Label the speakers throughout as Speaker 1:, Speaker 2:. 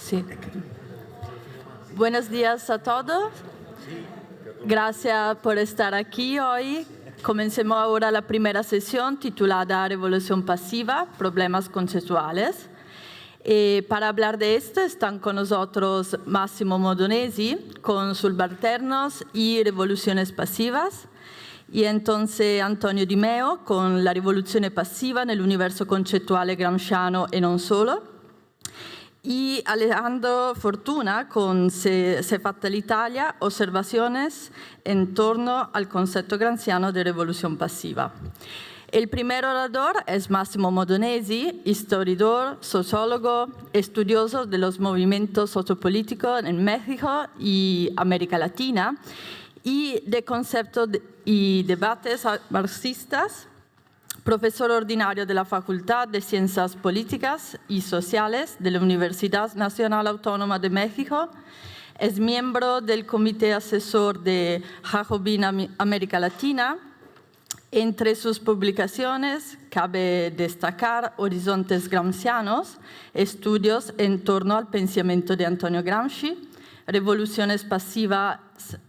Speaker 1: Sí. Buenos días a todos. Gracias por estar aquí hoy. Comencemos ahora la primera sesión titulada Revolución Pasiva, Problemas Conceptuales. Para hablar de esto están con nosotros Massimo Modonesi con Subalternos y Revoluciones Pasivas, y entonces Antonio Di Meo con La rivoluzione passiva nell'universo concettuale gramsciano e non solo, y Alejandro Fortuna con Se fatta l'Italia, observaciones en torno al concepto gramsciano de revolución pasiva. El primer orador es Massimo Modonesi, historiador, sociólogo, estudioso de los movimientos sociopolíticos en México y América Latina y de conceptos y debates marxistas, profesor ordinario de la Facultad de Ciencias Políticas y Sociales de la Universidad Nacional Autónoma de México. Es miembro del Comité Asesor de Jacobina América Latina. Entre sus publicaciones cabe destacar Horizontes Gramscianos, estudios en torno al pensamiento de Antonio Gramsci, Revoluciones Pasivas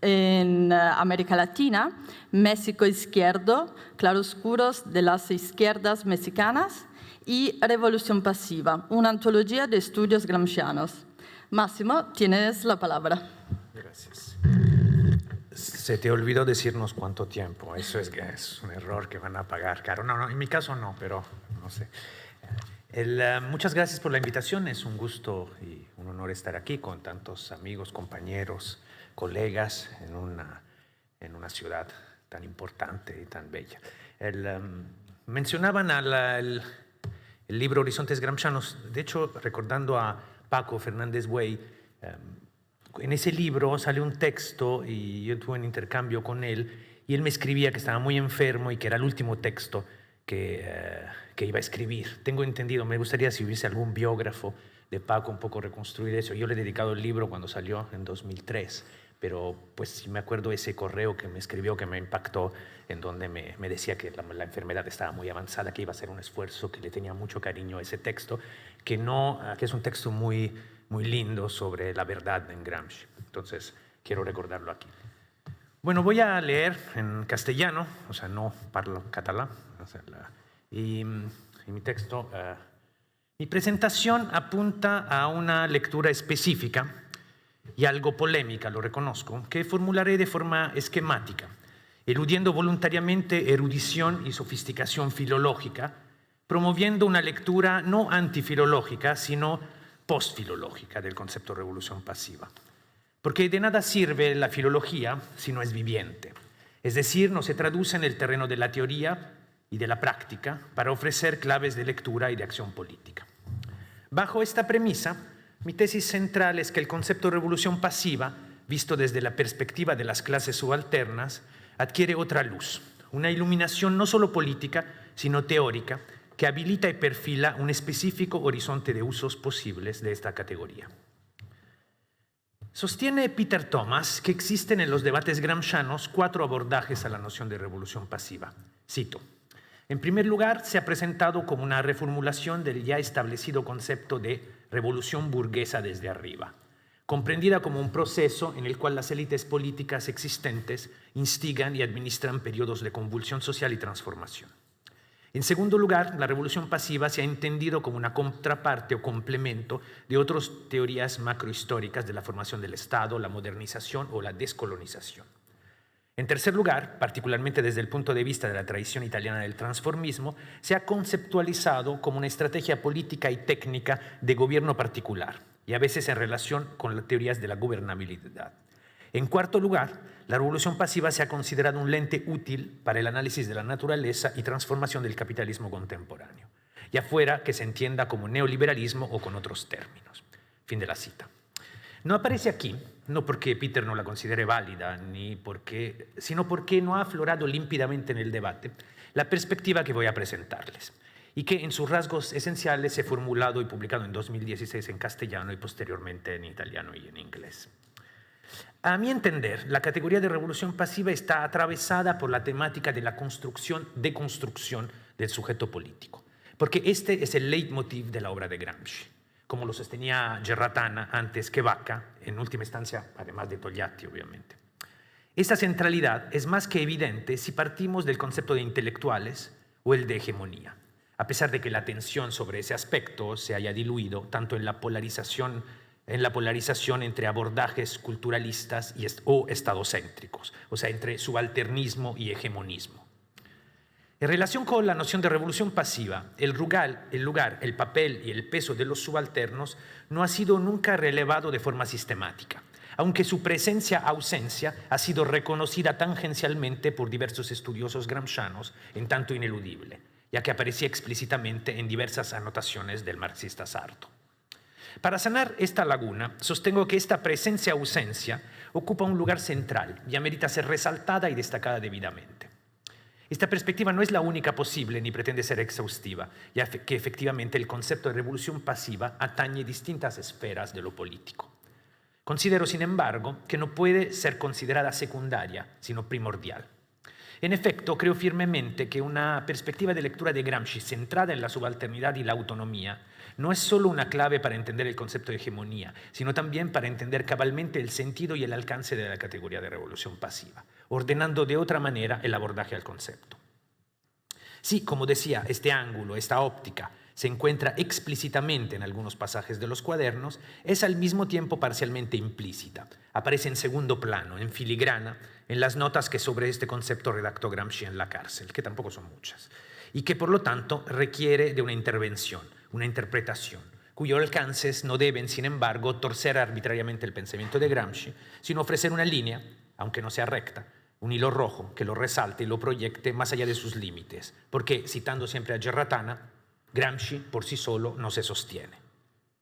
Speaker 1: en América Latina, México Izquierdo, Claroscuros de las Izquierdas Mexicanas y Revolución Pasiva, una antología de estudios gramscianos. Máximo, tienes la palabra.
Speaker 2: Gracias. Se te olvidó decirnos cuánto tiempo. Eso es un error que van a pagar caro. No, en mi caso no, pero no sé. Muchas gracias por la invitación. Es un gusto y un honor estar aquí con tantos amigos, compañeros, colegas en una ciudad tan importante y tan bella. Mencionaban el libro Horizontes Gramscianos. De hecho, recordando a Paco Fernández Buey, en ese libro sale un texto y yo tuve un intercambio con él y él me escribía que estaba muy enfermo y que era el último texto que iba a escribir. Tengo entendido, me gustaría si hubiese algún biógrafo de Paco un poco reconstruir eso. Yo le he dedicado el libro cuando salió en 2003, pero pues sí me acuerdo ese correo que me escribió que me impactó, en donde me decía que la enfermedad estaba muy avanzada, que iba a hacer un esfuerzo, que le tenía mucho cariño a ese texto, que es un texto muy lindo sobre la verdad en Gramsci. Entonces, quiero recordarlo aquí. Bueno, voy a leer en castellano, o sea, no parlo catalán, o sea, y mi texto, mi presentación apunta a una lectura específica y algo polémica, lo reconozco, que formularé de forma esquemática, eludiendo voluntariamente erudición y sofisticación filológica, promoviendo una lectura no antifilológica, sino postfilológica del concepto revolución pasiva. Porque de nada sirve la filología si no es viviente, es decir, no se traduce en el terreno de la teoría y de la práctica para ofrecer claves de lectura y de acción política. Bajo esta premisa, mi tesis central es que el concepto revolución pasiva, visto desde la perspectiva de las clases subalternas, adquiere otra luz, una iluminación no solo política, sino teórica, que habilita y perfila un específico horizonte de usos posibles de esta categoría. Sostiene Peter Thomas que existen en los debates gramscianos 4 abordajes a la noción de revolución pasiva. Cito: en primer lugar, se ha presentado como una reformulación del ya establecido concepto de revolución burguesa desde arriba, comprendida como un proceso en el cual las élites políticas existentes instigan y administran periodos de convulsión social y transformación. En segundo lugar, la revolución pasiva se ha entendido como una contraparte o complemento de otras teorías macrohistóricas de la formación del Estado, la modernización o la descolonización. En tercer lugar, particularmente desde el punto de vista de la tradición italiana del transformismo, se ha conceptualizado como una estrategia política y técnica de gobierno particular, y a veces en relación con las teorías de la gobernabilidad. En cuarto lugar, la revolución pasiva se ha considerado un lente útil para el análisis de la naturaleza y transformación del capitalismo contemporáneo, ya fuera que se entienda como neoliberalismo o con otros términos. Fin de la cita. No aparece aquí, no porque Peter no la considere válida, sino porque no ha aflorado límpidamente en el debate la perspectiva que voy a presentarles, y que en sus rasgos esenciales he formulado y publicado en 2016 en castellano y posteriormente en italiano y en inglés. A mi entender, la categoría de revolución pasiva está atravesada por la temática de la construcción-deconstrucción del sujeto político, porque este es el leitmotiv de la obra de Gramsci. como lo sostenía Gerratana antes que Vaca, en última instancia, además de Togliatti, obviamente. Esta centralidad es más que evidente si partimos del concepto de intelectuales o el de hegemonía, a pesar de que la atención sobre ese aspecto se haya diluido tanto en la polarización entre abordajes culturalistas o estadocéntricos, o sea, entre subalternismo y hegemonismo. En relación con la noción de revolución pasiva, el lugar, el papel y el peso de los subalternos no ha sido nunca relevado de forma sistemática, aunque su presencia-ausencia ha sido reconocida tangencialmente por diversos estudiosos gramscianos en tanto ineludible, ya que aparecía explícitamente en diversas anotaciones del marxista Sarto. Para sanar esta laguna, sostengo que esta presencia-ausencia ocupa un lugar central y amerita ser resaltada y destacada debidamente. Esta perspectiva no es la única posible ni pretende ser exhaustiva, ya que efectivamente el concepto de revolución pasiva atañe distintas esferas de lo político. Considero, sin embargo, que no puede ser considerada secundaria, sino primordial. En efecto, creo firmemente que una perspectiva de lectura de Gramsci centrada en la subalternidad y la autonomía no es solo una clave para entender el concepto de hegemonía, sino también para entender cabalmente el sentido y el alcance de la categoría de revolución pasiva, ordenando de otra manera el abordaje al concepto. Sí, como decía, este ángulo, esta óptica, se encuentra explícitamente en algunos pasajes de los cuadernos, es al mismo tiempo parcialmente implícita. Aparece en segundo plano, en filigrana, en las notas que sobre este concepto redactó Gramsci en la cárcel, que tampoco son muchas, y que por lo tanto requiere de una intervención, una interpretación, cuyos alcances no deben, sin embargo, torcer arbitrariamente el pensamiento de Gramsci, sino ofrecer una línea, aunque no sea recta, un hilo rojo que lo resalte y lo proyecte más allá de sus límites, porque, citando siempre a Gerratana, Gramsci por sí solo no se sostiene.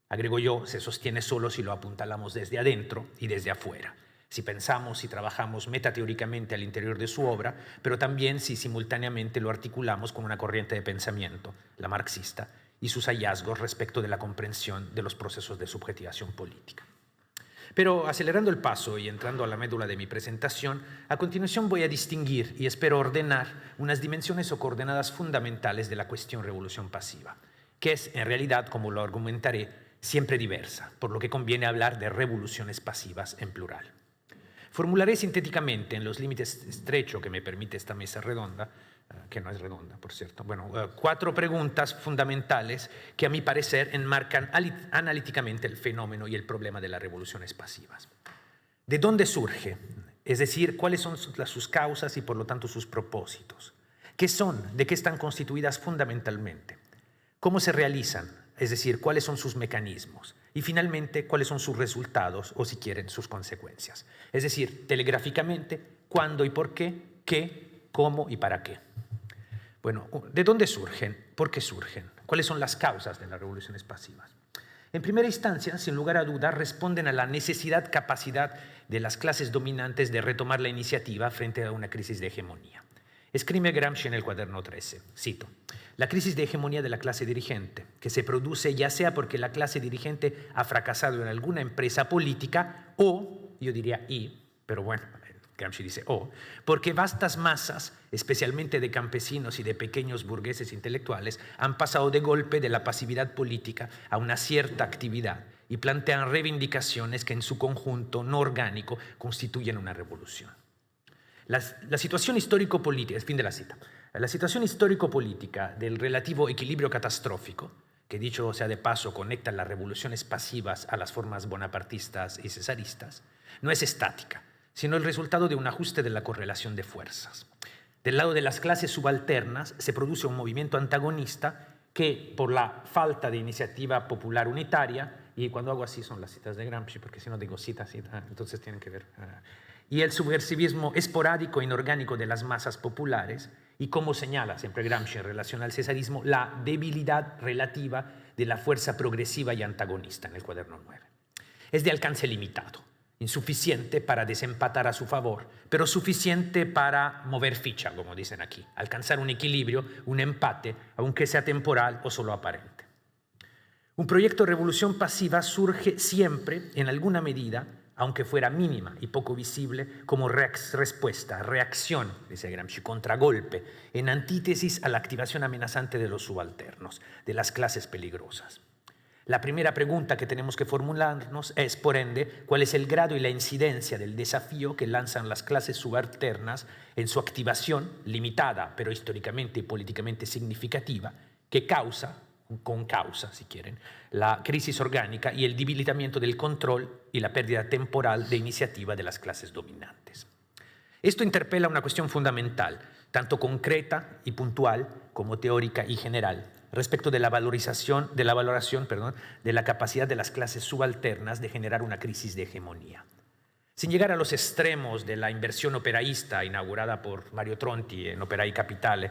Speaker 2: Agrego yo, se sostiene solo si lo apuntalamos desde adentro y desde afuera, si pensamos y trabajamos metateóricamente al interior de su obra, pero también si simultáneamente lo articulamos con una corriente de pensamiento, la marxista, y sus hallazgos respecto de la comprensión de los procesos de subjetivación política. Pero acelerando el paso y entrando a la médula de mi presentación, a continuación voy a distinguir y espero ordenar unas dimensiones o coordenadas fundamentales de la cuestión revolución pasiva, que es en realidad, como lo argumentaré, siempre diversa, por lo que conviene hablar de revoluciones pasivas en plural. Formularé sintéticamente, en los límites estrechos que me permite esta mesa redonda, que no es redonda, por cierto, cuatro preguntas fundamentales que a mi parecer enmarcan analíticamente el fenómeno y el problema de las revoluciones pasivas. ¿De dónde surge? Es decir, ¿cuáles son sus causas y por lo tanto sus propósitos? ¿Qué son? ¿De qué están constituidas fundamentalmente? ¿Cómo se realizan? Es decir, ¿cuáles son sus mecanismos? Y finalmente, ¿cuáles son sus resultados o, si quieren, sus consecuencias? Es decir, telegráficamente, ¿cuándo y por qué, cómo y para qué? Bueno, ¿de dónde surgen? ¿Por qué surgen? ¿Cuáles son las causas de las revoluciones pasivas? En primera instancia, sin lugar a dudas, responden a la capacidad de las clases dominantes de retomar la iniciativa frente a una crisis de hegemonía. Escribe Gramsci en el cuaderno 13, cito, la crisis de hegemonía de la clase dirigente, que se produce ya sea porque la clase dirigente ha fracasado en alguna empresa política o, yo diría pero bueno, Gramsci dice porque vastas masas, especialmente de campesinos y de pequeños burgueses intelectuales, han pasado de golpe de la pasividad política a una cierta actividad y plantean reivindicaciones que en su conjunto no orgánico constituyen una revolución. La situación histórico-política, fin de la cita, la situación histórico-política del relativo equilibrio catastrófico, que dicho sea de paso conecta las revoluciones pasivas a las formas bonapartistas y cesaristas, no es estática, sino el resultado de un ajuste de la correlación de fuerzas. Del lado de las clases subalternas se produce un movimiento antagonista que, por la falta de iniciativa popular unitaria, y cuando hago así son las citas de Gramsci, porque si no digo cita, entonces tienen que ver, y el subversivismo esporádico e inorgánico de las masas populares, y como señala siempre Gramsci en relación al cesarismo, la debilidad relativa de la fuerza progresiva y antagonista en el cuaderno 9. Es de alcance limitado, insuficiente para desempatar a su favor, pero suficiente para mover ficha, como dicen aquí, alcanzar un equilibrio, un empate, aunque sea temporal o solo aparente. Un proyecto de revolución pasiva surge siempre, en alguna medida, aunque fuera mínima y poco visible, como respuesta, reacción, dice Gramsci, contragolpe, en antítesis a la activación amenazante de los subalternos, de las clases peligrosas. La primera pregunta que tenemos que formularnos es, por ende, cuál es el grado y la incidencia del desafío que lanzan las clases subalternas en su activación, limitada, pero históricamente y políticamente significativa, que causa, si quieren, la crisis orgánica y el debilitamiento del control y la pérdida temporal de iniciativa de las clases dominantes. Esto interpela una cuestión fundamental, tanto concreta y puntual como teórica y general, respecto de la valoración de la capacidad de las clases subalternas de generar una crisis de hegemonía. Sin llegar a los extremos de la inversión operaísta inaugurada por Mario Tronti en Operai Capitale,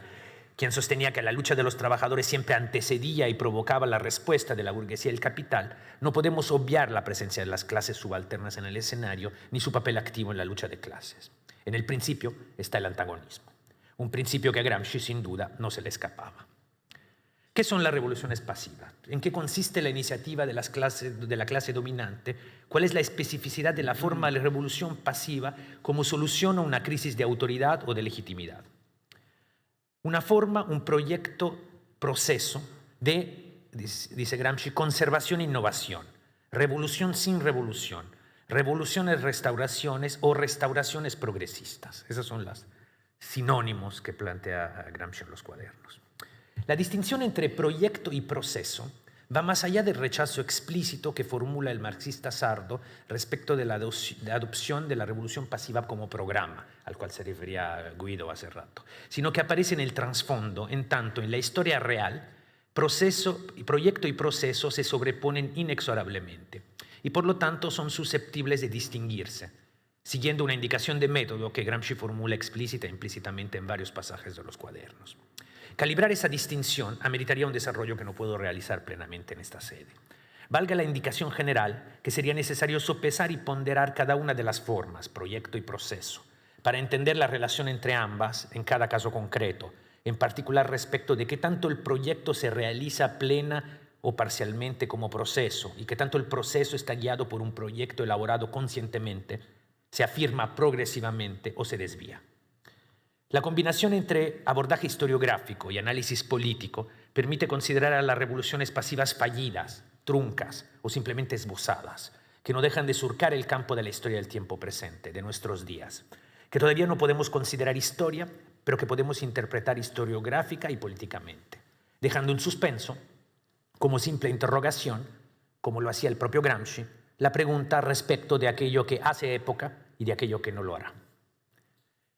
Speaker 2: quien sostenía que la lucha de los trabajadores siempre antecedía y provocaba la respuesta de la burguesía y el capital, no podemos obviar la presencia de las clases subalternas en el escenario ni su papel activo en la lucha de clases. En el principio está el antagonismo, un principio que a Gramsci sin duda no se le escapaba. ¿Qué son las revoluciones pasivas? ¿En qué consiste la iniciativa de la clase dominante? ¿Cuál es la especificidad de la forma de revolución pasiva como solución a una crisis de autoridad o de legitimidad? Una forma, un proyecto, proceso de, dice Gramsci, conservación e innovación, revolución sin revolución, revoluciones, restauraciones o restauraciones progresistas. Esos son los sinónimos que plantea Gramsci en los cuadernos. La distinción entre proyecto y proceso va más allá del rechazo explícito que formula el marxista Sardo respecto de la adopción de la revolución pasiva como programa, al cual se refería Guido hace rato, sino que aparece en el trasfondo, en tanto en la historia real, proyecto y proceso se sobreponen inexorablemente y por lo tanto son susceptibles de distinguirse, siguiendo una indicación de método que Gramsci formula explícita e implícitamente en varios pasajes de los cuadernos. Calibrar esa distinción ameritaría un desarrollo que no puedo realizar plenamente en esta sede. Valga la indicación general que sería necesario sopesar y ponderar cada una de las formas, proyecto y proceso, para entender la relación entre ambas en cada caso concreto, en particular respecto de qué tanto el proyecto se realiza plena o parcialmente como proceso y qué tanto el proceso está guiado por un proyecto elaborado conscientemente, se afirma progresivamente o se desvía. La combinación entre abordaje historiográfico y análisis político permite considerar a las revoluciones pasivas fallidas, truncas o simplemente esbozadas, que no dejan de surcar el campo de la historia del tiempo presente, de nuestros días, que todavía no podemos considerar historia, pero que podemos interpretar historiográfica y políticamente, dejando en suspenso, como simple interrogación, como lo hacía el propio Gramsci, la pregunta respecto de aquello que hace época y de aquello que no lo hará.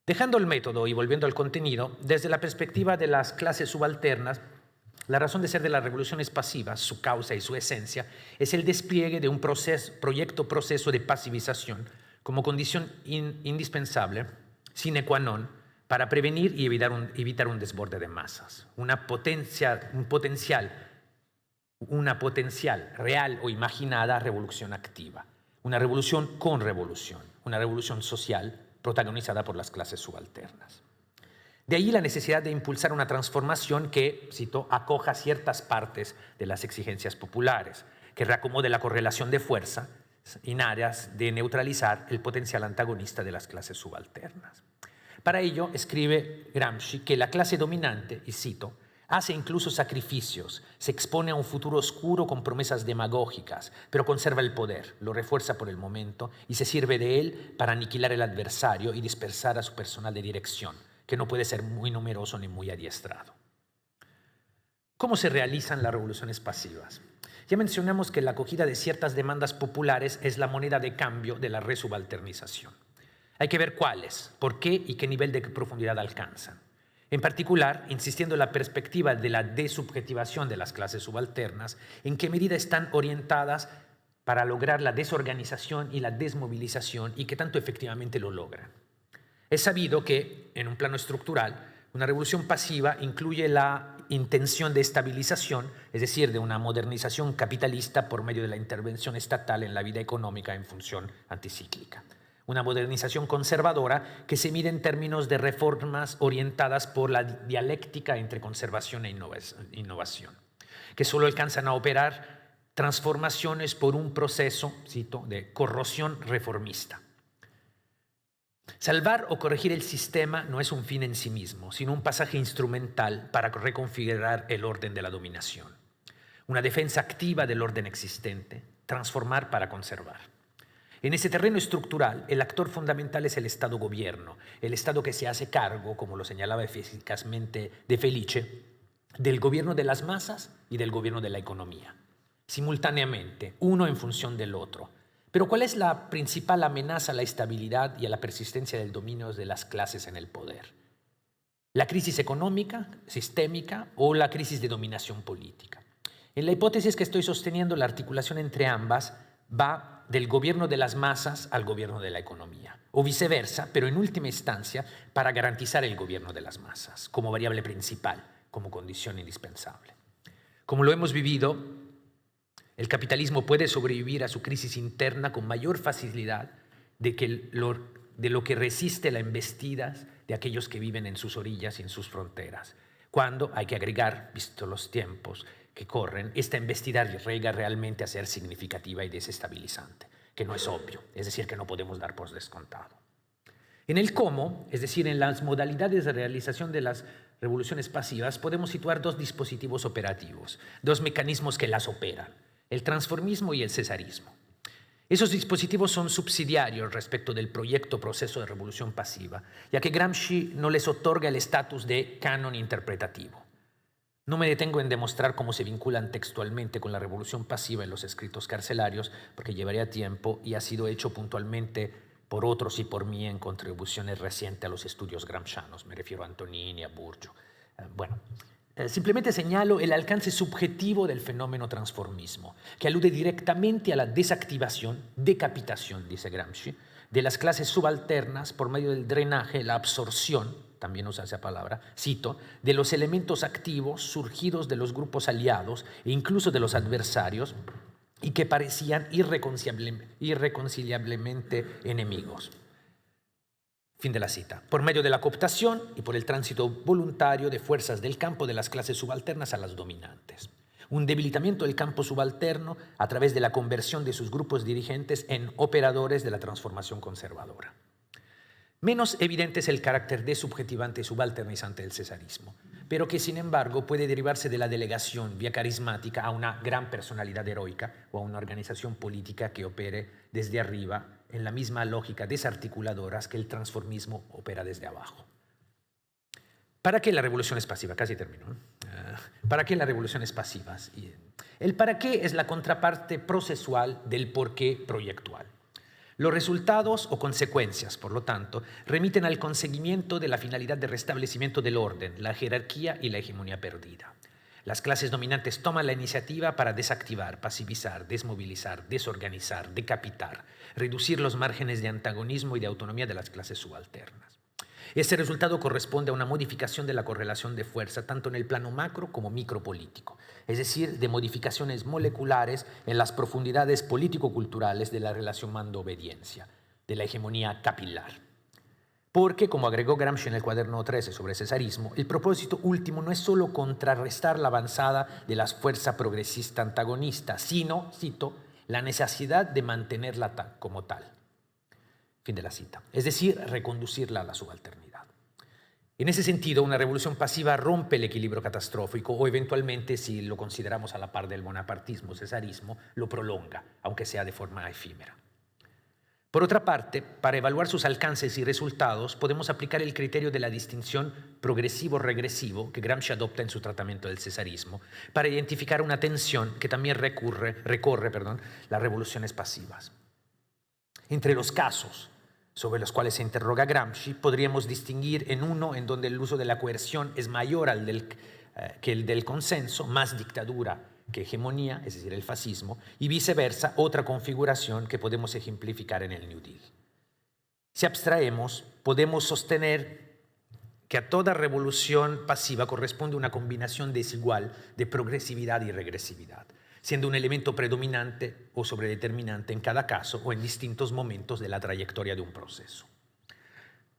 Speaker 2: Dejando el método y volviendo al contenido, desde la perspectiva de las clases subalternas, la razón de ser de las revoluciones pasivas, su causa y su esencia, es el despliegue de un proyecto-proceso de pasivización como condición indispensable, sine qua non, para prevenir y evitar un desborde de masas, una potencial real o imaginada revolución activa, una revolución con revolución, una revolución social protagonizada por las clases subalternas. De ahí la necesidad de impulsar una transformación que, cito, acoja ciertas partes de las exigencias populares, que reacomode la correlación de fuerza en áreas de neutralizar el potencial antagonista de las clases subalternas. Para ello, escribe Gramsci que la clase dominante, y cito, hace incluso sacrificios, se expone a un futuro oscuro con promesas demagógicas, pero conserva el poder, lo refuerza por el momento y se sirve de él para aniquilar el adversario y dispersar a su personal de dirección, que no puede ser muy numeroso ni muy adiestrado. ¿Cómo se realizan las revoluciones pasivas? Ya mencionamos que la acogida de ciertas demandas populares es la moneda de cambio de la resubalternización. Hay que ver cuáles, por qué y qué nivel de profundidad alcanzan. En particular, insistiendo en la perspectiva de la desubjetivación de las clases subalternas, en qué medida están orientadas para lograr la desorganización y la desmovilización y qué tanto efectivamente lo logran. Es sabido que, en un plano estructural, una revolución pasiva incluye la intención de estabilización, es decir, de una modernización capitalista por medio de la intervención estatal en la vida económica en función anticíclica. Una modernización conservadora que se mide en términos de reformas orientadas por la dialéctica entre conservación e innovación, que solo alcanzan a operar transformaciones por un proceso, cito, de corrosión reformista. Salvar o corregir el sistema no es un fin en sí mismo, sino un pasaje instrumental para reconfigurar el orden de la dominación. una defensa activa del orden existente, transformar para conservar. En ese terreno estructural, el actor fundamental es el Estado-gobierno, el Estado que se hace cargo, como lo señalaba eficazmente De Felice, del gobierno de las masas y del gobierno de la economía, simultáneamente, uno en función del otro. Pero ¿cuál es la principal amenaza a la estabilidad y a la persistencia del dominio de las clases en el poder? ¿La crisis económica, sistémica o la crisis de dominación política? En la hipótesis que estoy sosteniendo, la articulación entre ambas va del gobierno de las masas al gobierno de la economía, o viceversa, pero en última instancia para garantizar el gobierno de las masas como variable principal, como condición indispensable. Como lo hemos vivido, el capitalismo puede sobrevivir a su crisis interna con mayor facilidad de lo que resiste las embestidas de aquellos que viven en sus orillas y en sus fronteras. Cuando, hay que agregar, visto los tiempos que corren, esta embestida llega realmente a ser significativa y desestabilizante, que no es obvio, es decir, que no podemos dar por descontado. En el cómo, es decir, en las modalidades de realización de las revoluciones pasivas, podemos situar dos dispositivos operativos, dos mecanismos que las operan, el transformismo y el cesarismo. Esos dispositivos son subsidiarios respecto del proceso de revolución pasiva, ya que Gramsci no les otorga el estatus de canon interpretativo. No me detengo en demostrar cómo se vinculan textualmente con la revolución pasiva en los escritos carcelarios, porque llevaría tiempo y ha sido hecho puntualmente por otros y por mí en contribuciones recientes a los estudios gramscianos. Me refiero a Antonini, a Burgio. Simplemente señalo el alcance subjetivo del fenómeno transformismo, que alude directamente a la desactivación, decapitación, dice Gramsci, de las clases subalternas por medio del drenaje, la absorción, también usa esa palabra, cito, de los elementos activos surgidos de los grupos aliados e incluso de los adversarios y que parecían irreconciliablemente enemigos. Fin de la cita. Por medio de la cooptación y por el tránsito voluntario de fuerzas del campo de las clases subalternas a las dominantes. Un debilitamiento del campo subalterno a través de la conversión de sus grupos dirigentes en operadores de la transformación conservadora. Menos evidente es el carácter desubjetivante y subalternizante del cesarismo, pero que sin embargo puede derivarse de la delegación vía carismática a una gran personalidad heroica o a una organización política que opere desde arriba en la misma lógica desarticuladoras que el transformismo opera desde abajo. ¿Para qué la revolución es pasiva? Casi termino. ¿Para qué la revolución es pasiva? El para qué es la contraparte procesual del por qué proyectual. Los resultados o consecuencias, por lo tanto, remiten al conseguimiento de la finalidad de restablecimiento del orden, la jerarquía y la hegemonía perdida. Las clases dominantes toman la iniciativa para desactivar, pasivizar, desmovilizar, desorganizar, decapitar, reducir los márgenes de antagonismo y de autonomía de las clases subalternas. Este resultado corresponde a una modificación de la correlación de fuerza tanto en el plano macro como micropolítico, es decir, de modificaciones moleculares en las profundidades político-culturales de la relación mando-obediencia, de la hegemonía capilar. Porque, como agregó Gramsci en el cuaderno 13 sobre cesarismo, el propósito último no es solo contrarrestar la avanzada de la fuerza progresista antagonista, sino, cito, la necesidad de mantenerla como tal. Fin de la cita. Es decir, reconducirla a la subalternidad. En ese sentido, una revolución pasiva rompe el equilibrio catastrófico o eventualmente, si lo consideramos a la par del bonapartismo, cesarismo, lo prolonga, aunque sea de forma efímera. Por otra parte, para evaluar sus alcances y resultados, podemos aplicar el criterio de la distinción progresivo-regresivo que Gramsci adopta en su tratamiento del cesarismo para identificar una tensión que también recorre las revoluciones pasivas. Entre los casos sobre los cuales se interroga Gramsci, podríamos distinguir en uno en donde el uso de la coerción es mayor que el del consenso, más dictadura que hegemonía, es decir, el fascismo, y viceversa, otra configuración que podemos ejemplificar en el New Deal. Si abstraemos, podemos sostener que a toda revolución pasiva corresponde una combinación desigual de progresividad y regresividad, siendo un elemento predominante o sobredeterminante en cada caso o en distintos momentos de la trayectoria de un proceso.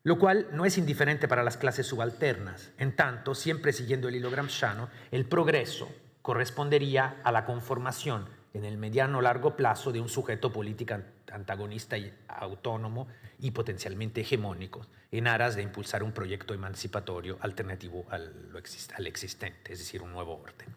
Speaker 2: Lo cual no es indiferente para las clases subalternas. En tanto, siempre siguiendo el hilo gramsciano, el progreso correspondería a la conformación en el mediano o largo plazo de un sujeto político antagonista y autónomo y potencialmente hegemónico en aras de impulsar un proyecto emancipatorio alternativo al existente, es decir, un nuevo orden.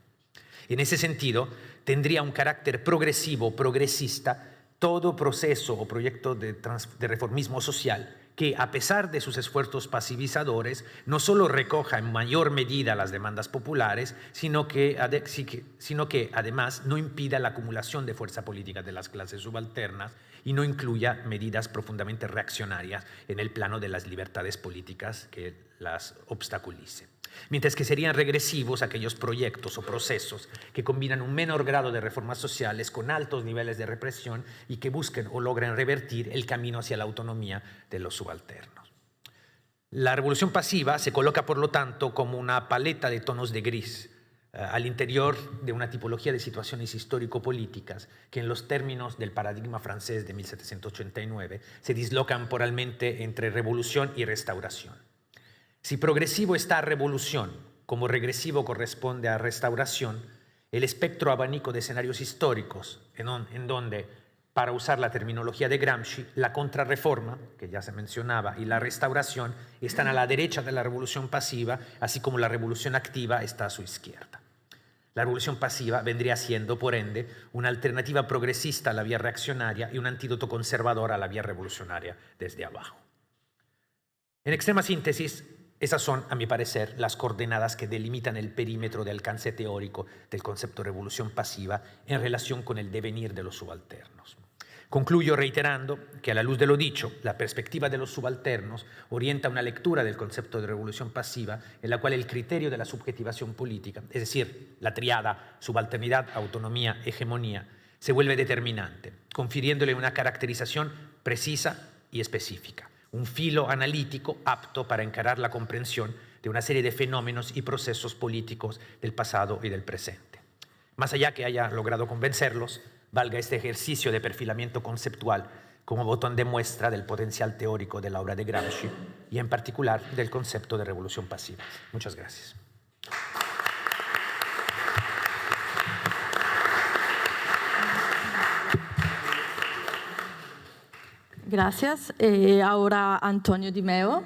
Speaker 2: En ese sentido, tendría un carácter progresivo, progresista, todo proceso o proyecto de reformismo social que, a pesar de sus esfuerzos pasivizadores, no solo recoja en mayor medida las demandas populares, sino que además no impida la acumulación de fuerza política de las clases subalternas y no incluya medidas profundamente reaccionarias en el plano de las libertades políticas que las obstaculicen. Mientras que serían regresivos aquellos proyectos o procesos que combinan un menor grado de reformas sociales con altos niveles de represión y que busquen o logren revertir el camino hacia la autonomía de los subalternos. La revolución pasiva se coloca, por lo tanto, como una paleta de tonos de gris al interior de una tipología de situaciones histórico-políticas que, en los términos del paradigma francés de 1789, se dislocan temporalmente entre revolución y restauración. Si progresivo está revolución, como regresivo corresponde a restauración, el espectro abanico de escenarios históricos en donde, para usar la terminología de Gramsci, la contrarreforma, que ya se mencionaba, y la restauración están a la derecha de la revolución pasiva, así como la revolución activa está a su izquierda. La revolución pasiva vendría siendo, por ende, una alternativa progresista a la vía reaccionaria y un antídoto conservador a la vía revolucionaria desde abajo. En extrema síntesis, esas son, a mi parecer, las coordenadas que delimitan el perímetro de alcance teórico del concepto de revolución pasiva en relación con el devenir de los subalternos. Concluyo reiterando que, a la luz de lo dicho, la perspectiva de los subalternos orienta una lectura del concepto de revolución pasiva en la cual el criterio de la subjetivación política, es decir, la triada subalternidad, autonomía, hegemonía, se vuelve determinante, confiriéndole una caracterización precisa y específica, un filo analítico apto para encarar la comprensión de una serie de fenómenos y procesos políticos del pasado y del presente. Más allá que haya logrado convencerlos, valga este ejercicio de perfilamiento conceptual como botón de muestra del potencial teórico de la obra de Gramsci y, en particular, del concepto de revolución pasiva. Muchas gracias.
Speaker 1: Gracias. Ahora Antonio Di Meo,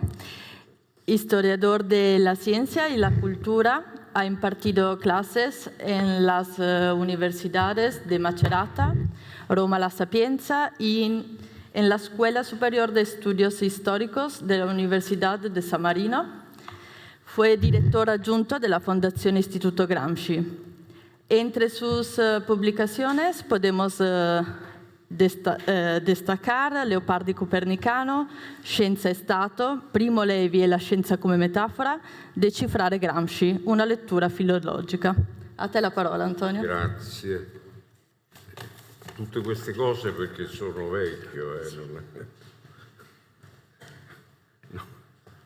Speaker 1: historiador de la ciencia y la cultura. Ha impartido clases en las universidades de Macerata, Roma La Sapienza y en la Escuela Superior de Estudios Históricos de la Universidad de San Marino. Fue director adjunto de la Fundación Instituto Gramsci. Entre sus publicaciones podemos destacar Leopardi Copernicano, Scienza e Stato, Primo Levi e la scienza come metafora, Decifrare Gramsci, una lettura filologica. A te la parola, Antonio.
Speaker 3: Grazie. Tutte queste cose perché sono vecchio,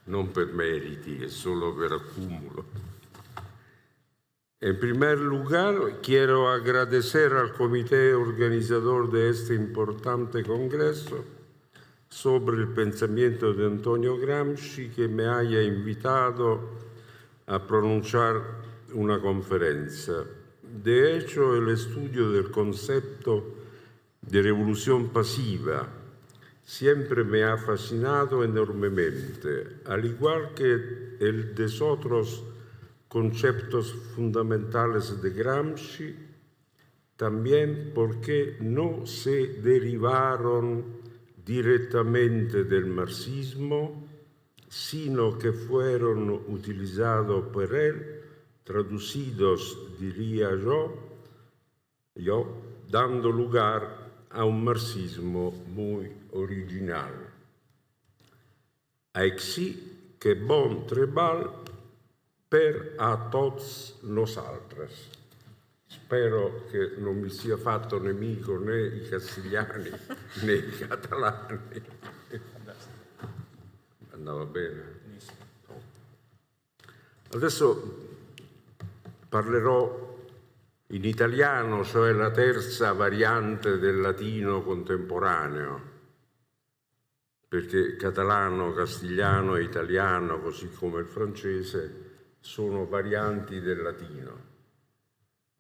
Speaker 3: non per meriti, è solo per accumulo. En primer lugar, quiero agradecer al comité organizador de este importante congreso sobre el pensamiento de Antonio Gramsci que me haya invitado a pronunciar una conferencia. De hecho, el estudio del concepto de revolución pasiva siempre me ha fascinado enormemente, al igual que el de otros conceptos fundamentales de Gramsci, también porque no se derivaron directamente del marxismo, sino que fueron utilizados por él, traducidos, diría yo, dando lugar a un marxismo muy original. Així que bon treball per a tots nosaltres. Spero che non mi sia fatto nemico né i castigliani né i catalani. Andava bene? Adesso parlerò in italiano, cioè la terza variante del latino contemporaneo, perché catalano, castigliano e italiano, così come il francese, sono varianti del latino.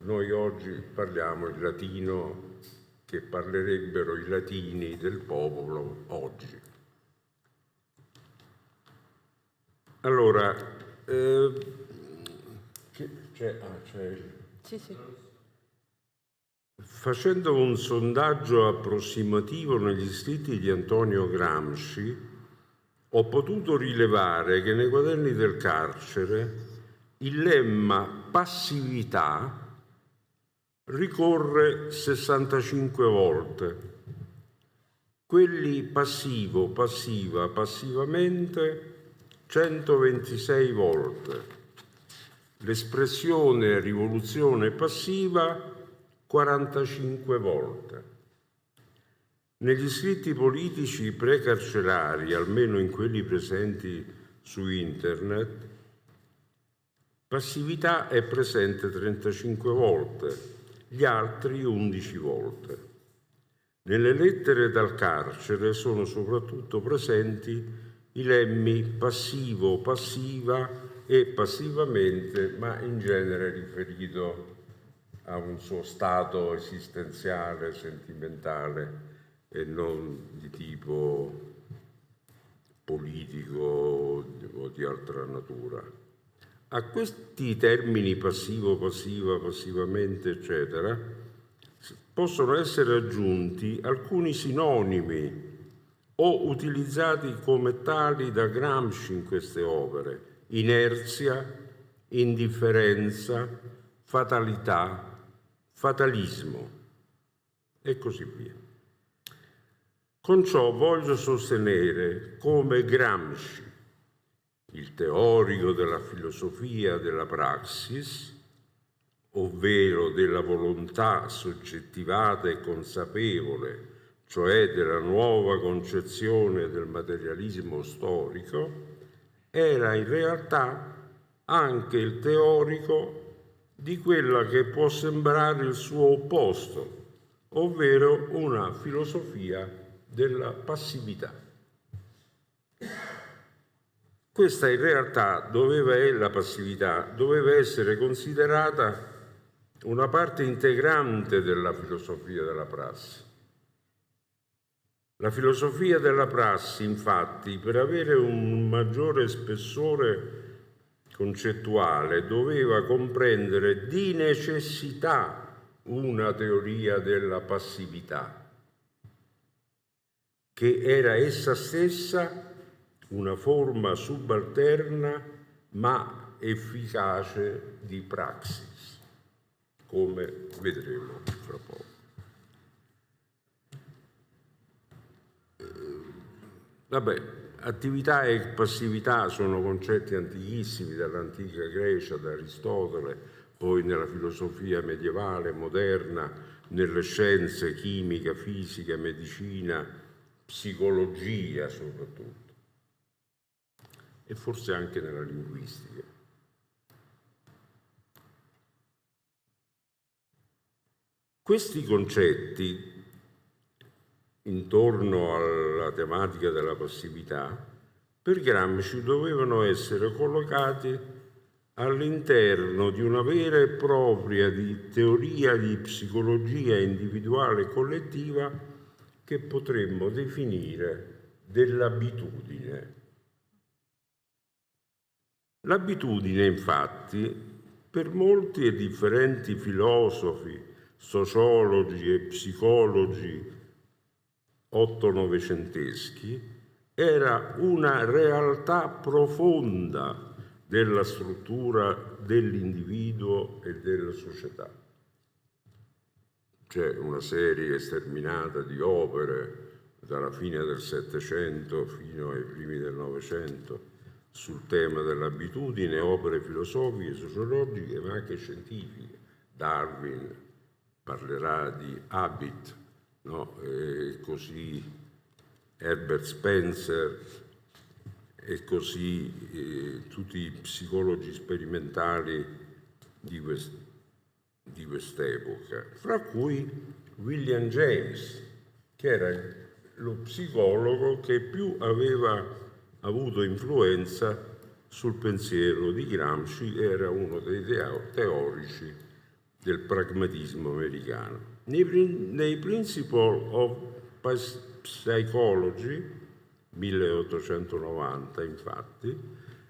Speaker 3: Noi oggi parliamo il latino che parlerebbero i latini del popolo oggi. Allora, c'è
Speaker 1: Sì, sì.
Speaker 3: Facendo un sondaggio approssimativo negli scritti di Antonio Gramsci, ho potuto rilevare che nei quaderni del carcere il lemma passività ricorre 65 volte, quelli passivo, passiva, passivamente 126 volte, l'espressione rivoluzione passiva 45 volte. Negli scritti politici precarcerari, almeno in quelli presenti su internet, passività è presente 35 volte, gli altri 11 volte. Nelle lettere dal carcere sono soprattutto presenti i lemmi passivo, passiva e passivamente, ma in genere riferito a un suo stato esistenziale, sentimentale e non di tipo politico o di altra natura. A questi termini passivo, passiva, passivamente, eccetera, possono essere aggiunti alcuni sinonimi o utilizzati come tali da Gramsci in queste opere: inerzia, indifferenza, fatalità, fatalismo e così via. Con ciò voglio sostenere come Gramsci, il teorico della filosofia della praxis, ovvero della volontà soggettivata e consapevole, cioè della nuova concezione del materialismo storico, era in realtà anche il teorico di quella che può sembrare il suo opposto, ovvero una filosofia della passività. Questa in realtà la passività doveva essere considerata una parte integrante della filosofia della prassi. La filosofia della prassi, infatti, per avere un maggiore spessore concettuale, doveva comprendere di necessità una teoria della passività, che era essa stessa una forma subalterna ma efficace di praxis, come vedremo fra poco. Attività e passività sono concetti antichissimi, dall'antica Grecia, da Aristotele, poi nella filosofia medievale, moderna, nelle scienze, chimica, fisica, medicina, psicologia soprattutto, e forse anche nella linguistica. Questi concetti intorno alla tematica della passività, per Gramsci dovevano essere collocati all'interno di una vera e propria teoria di psicologia individuale e collettiva che potremmo definire dell'abitudine. L'abitudine, infatti, per molti e differenti filosofi, sociologi e psicologi otto-novecenteschi, era una realtà profonda della struttura dell'individuo e della società. C'è una serie sterminata di opere dalla fine del Settecento fino ai primi del Novecento sul tema dell'abitudine, opere filosofiche, sociologiche, ma anche scientifiche. Darwin parlerà di habit, no? E così Herbert Spencer e così tutti i psicologi sperimentali di quest'epoca, fra cui William James, che era lo psicologo che più aveva avuto influenza sul pensiero di Gramsci, era uno dei teorici del pragmatismo americano. Nei Principles of Psychology, 1890, infatti,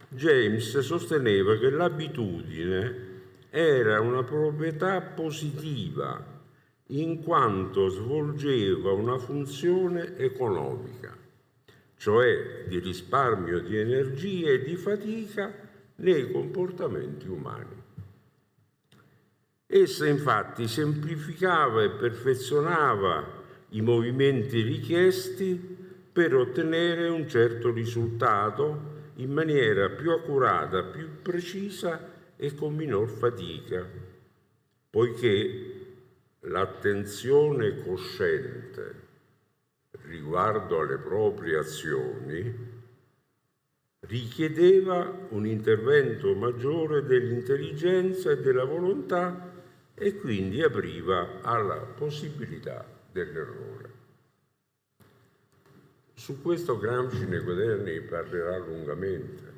Speaker 3: James sosteneva che l'abitudine era una proprietà positiva in quanto svolgeva una funzione economica, cioè di risparmio di energia e di fatica nei comportamenti umani. Essa infatti semplificava e perfezionava i movimenti richiesti per ottenere un certo risultato in maniera più accurata, più precisa e con minor fatica, poiché l'attenzione cosciente riguardo alle proprie azioni richiedeva un intervento maggiore dell'intelligenza e della volontà e quindi apriva alla possibilità dell'errore. Su questo Gramsci nei quaderni parlerà lungamente.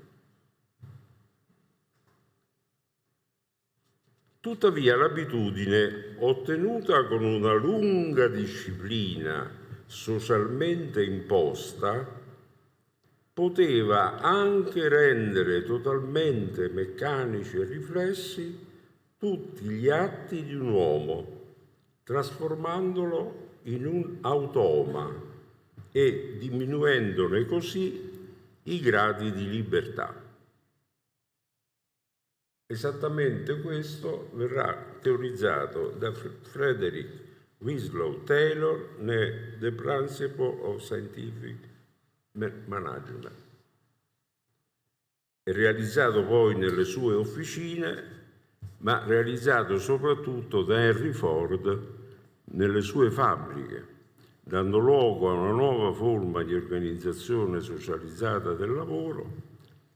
Speaker 3: Tuttavia l'abitudine, ottenuta con una lunga disciplina socialmente imposta, poteva anche rendere totalmente meccanici e riflessi tutti gli atti di un uomo, trasformandolo in un automa e diminuendone così i gradi di libertà. Esattamente questo verrà teorizzato da Frederick Winslow Taylor nel The Principle of Scientific Management e realizzato poi nelle sue officine, ma realizzato soprattutto da Henry Ford nelle sue fabbriche, dando luogo a una nuova forma di organizzazione socializzata del lavoro,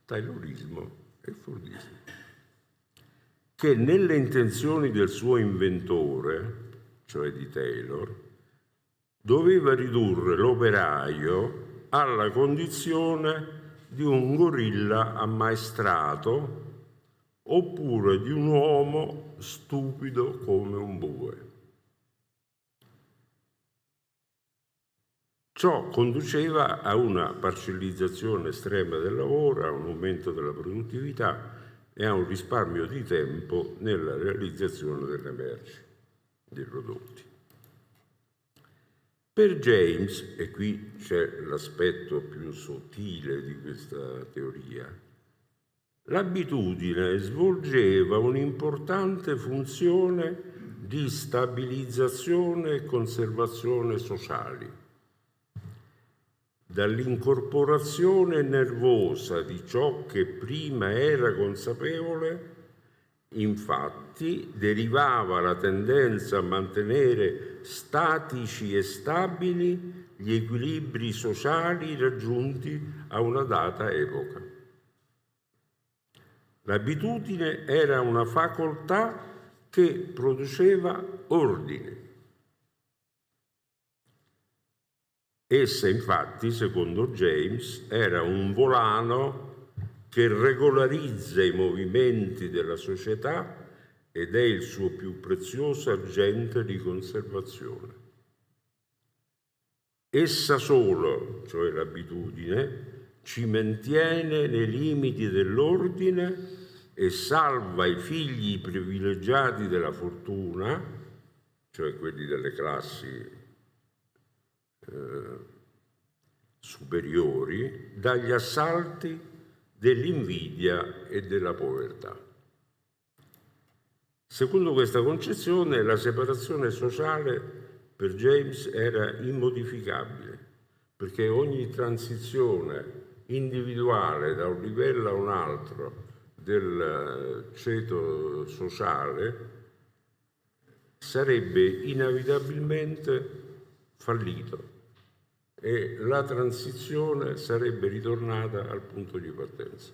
Speaker 3: Taylorismo e Fordismo, che nelle intenzioni del suo inventore, cioè di Taylor, doveva ridurre l'operaio alla condizione di un gorilla ammaestrato oppure di un uomo stupido come un bue. Ciò conduceva a una parcellizzazione estrema del lavoro, a un aumento della produttività e a un risparmio di tempo nella realizzazione delle merci, dei prodotti. Per James, e qui c'è l'aspetto più sottile di questa teoria, l'abitudine svolgeva un'importante funzione di stabilizzazione e conservazione sociali. Dall'incorporazione nervosa di ciò che prima era consapevole, infatti, derivava la tendenza a mantenere statici e stabili gli equilibri sociali raggiunti a una data epoca. L'abitudine era una facoltà che produceva ordine. Essa, infatti, secondo James, era un volano che regolarizza i movimenti della società ed è il suo più prezioso agente di conservazione. Essa solo, cioè l'abitudine, ci mantiene nei limiti dell'ordine e salva i figli privilegiati della fortuna, cioè quelli delle classi superiori, dagli assalti dell'invidia e della povertà. Secondo questa concezione, la separazione sociale per James era immodificabile, perché ogni transizione individuale da un livello a un altro del ceto sociale sarebbe inevitabilmente fallito e la transizione sarebbe ritornata al punto di partenza.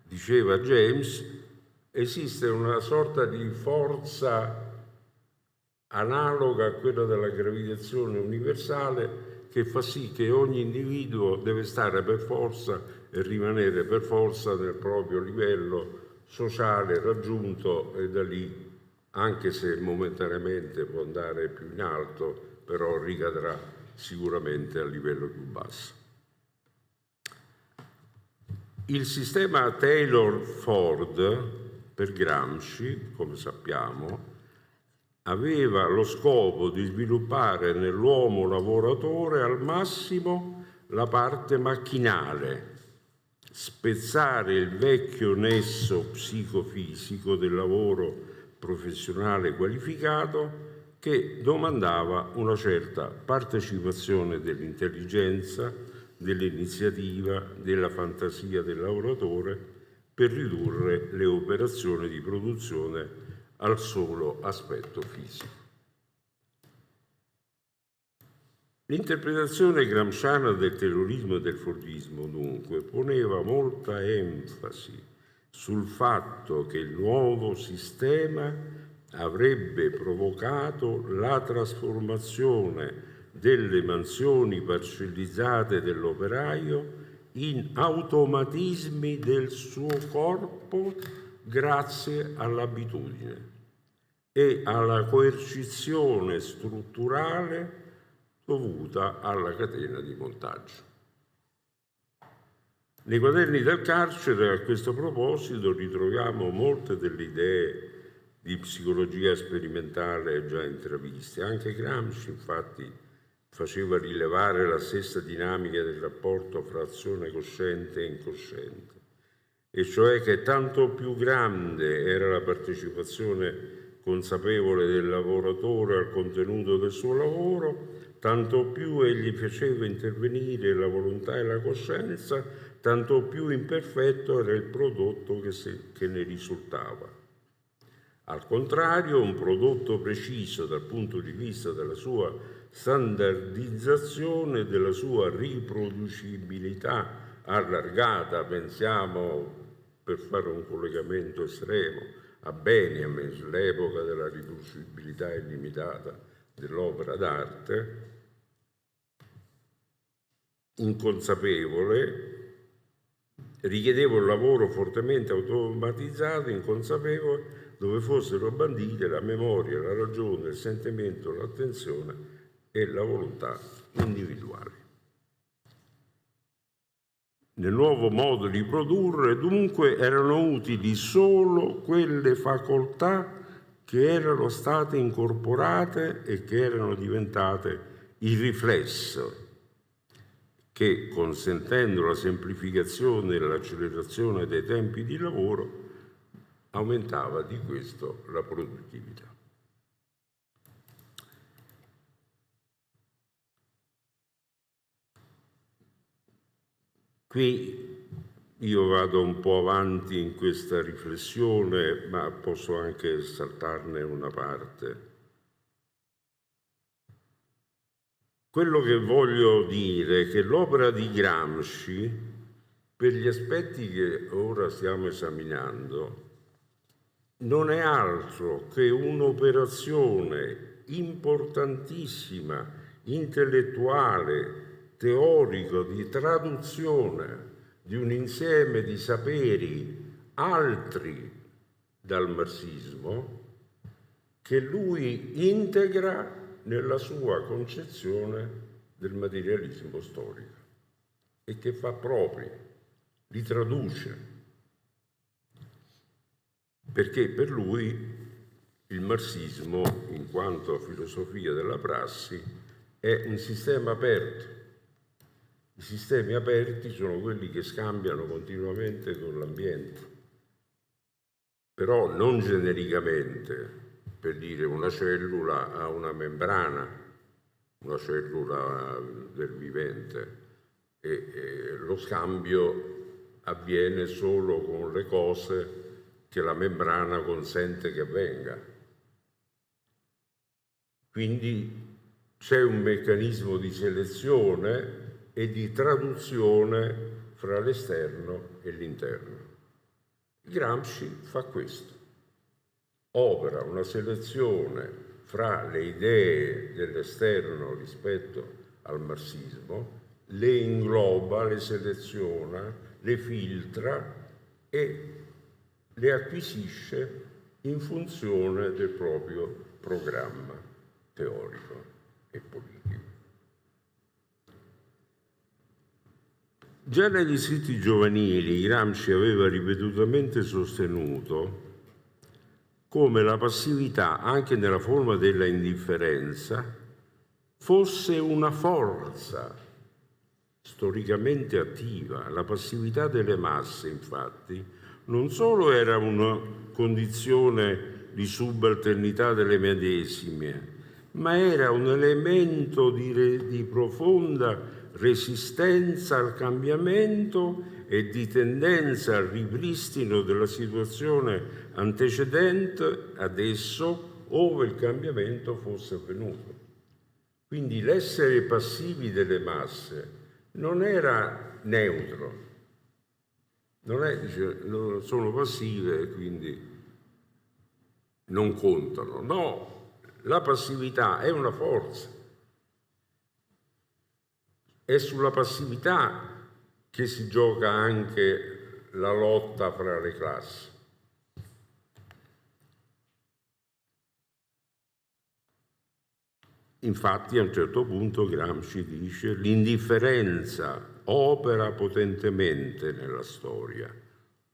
Speaker 3: Diceva James, esiste una sorta di forza analoga a quella della gravitazione universale che fa sì che ogni individuo deve stare per forza e rimanere per forza nel proprio livello sociale raggiunto e da lì, anche se momentaneamente può andare più in alto, però ricadrà sicuramente a livello più basso. Il sistema Taylor-Ford per Gramsci, come sappiamo, aveva lo scopo di sviluppare nell'uomo lavoratore al massimo la parte macchinale, spezzare il vecchio nesso psicofisico del lavoro professionale qualificato che domandava una certa partecipazione dell'intelligenza, dell'iniziativa, della fantasia del lavoratore per ridurre le operazioni di produzione al solo aspetto fisico. L'interpretazione gramsciana del terrorismo e del fordismo, dunque, poneva molta enfasi sul fatto che il nuovo sistema avrebbe provocato la trasformazione delle mansioni parcellizzate dell'operaio in automatismi del suo corpo grazie all'abitudine e alla coercizione strutturale dovuta alla catena di montaggio. Nei quaderni del carcere, a questo proposito, ritroviamo molte delle idee di psicologia sperimentale già intraviste. Anche Gramsci, infatti, faceva rilevare la stessa dinamica del rapporto fra azione cosciente e incosciente, e cioè che tanto più grande era la partecipazione consapevole del lavoratore al contenuto del suo lavoro, tanto più egli faceva intervenire la volontà e la coscienza, tanto più imperfetto era il prodotto che ne risultava. Al contrario, un prodotto preciso dal punto di vista della sua standardizzazione, della sua riproducibilità allargata, pensiamo, per fare un collegamento estremo, a Benjamin, l'epoca della riproducibilità illimitata dell'opera d'arte, inconsapevole, richiedeva un lavoro fortemente automatizzato, inconsapevole, dove fossero bandite la memoria, la ragione, il sentimento, l'attenzione e la volontà individuale. Nel nuovo modo di produrre, dunque, erano utili solo quelle facoltà che erano state incorporate e che erano diventate il riflesso che, consentendo la semplificazione e l'accelerazione dei tempi di lavoro, aumentava di questo la produttività. Qui io vado un po' avanti in questa riflessione, ma posso anche saltarne una parte. Quello che voglio dire è che l'opera di Gramsci, per gli aspetti che ora stiamo esaminando, non è altro che un'operazione importantissima, intellettuale, teorico, di traduzione di un insieme di saperi altri dal marxismo che lui integra nella sua concezione del materialismo storico e che fa propri, li traduce, perché per lui il marxismo, in quanto filosofia della prassi, è un sistema aperto. I sistemi aperti sono quelli che scambiano continuamente con l'ambiente, però non genericamente, per dire una cellula ha una membrana, una cellula del vivente, e lo scambio avviene solo con le cose che la membrana consente che avvenga. Quindi c'è un meccanismo di selezione e di traduzione fra l'esterno e l'interno. Gramsci fa questo, opera una selezione fra le idee dell'esterno rispetto al marxismo, le ingloba, le seleziona, le filtra e le acquisisce in funzione del proprio programma teorico e politico. Già negli scritti giovanili Gramsci aveva ripetutamente sostenuto come la passività, anche nella forma della indifferenza, fosse una forza storicamente attiva. La passività delle masse, infatti, non solo era una condizione di subalternità delle medesime, ma era un elemento di profonda resistenza al cambiamento e di tendenza al ripristino della situazione antecedente ad esso, ove il cambiamento fosse avvenuto. Quindi l'essere passivi delle masse non era neutro, non è, dice, sono passive e quindi non contano. No, la passività è una forza. È sulla passività che si gioca anche la lotta fra le classi. Infatti a un certo punto Gramsci dice: l'indifferenza opera potentemente nella storia,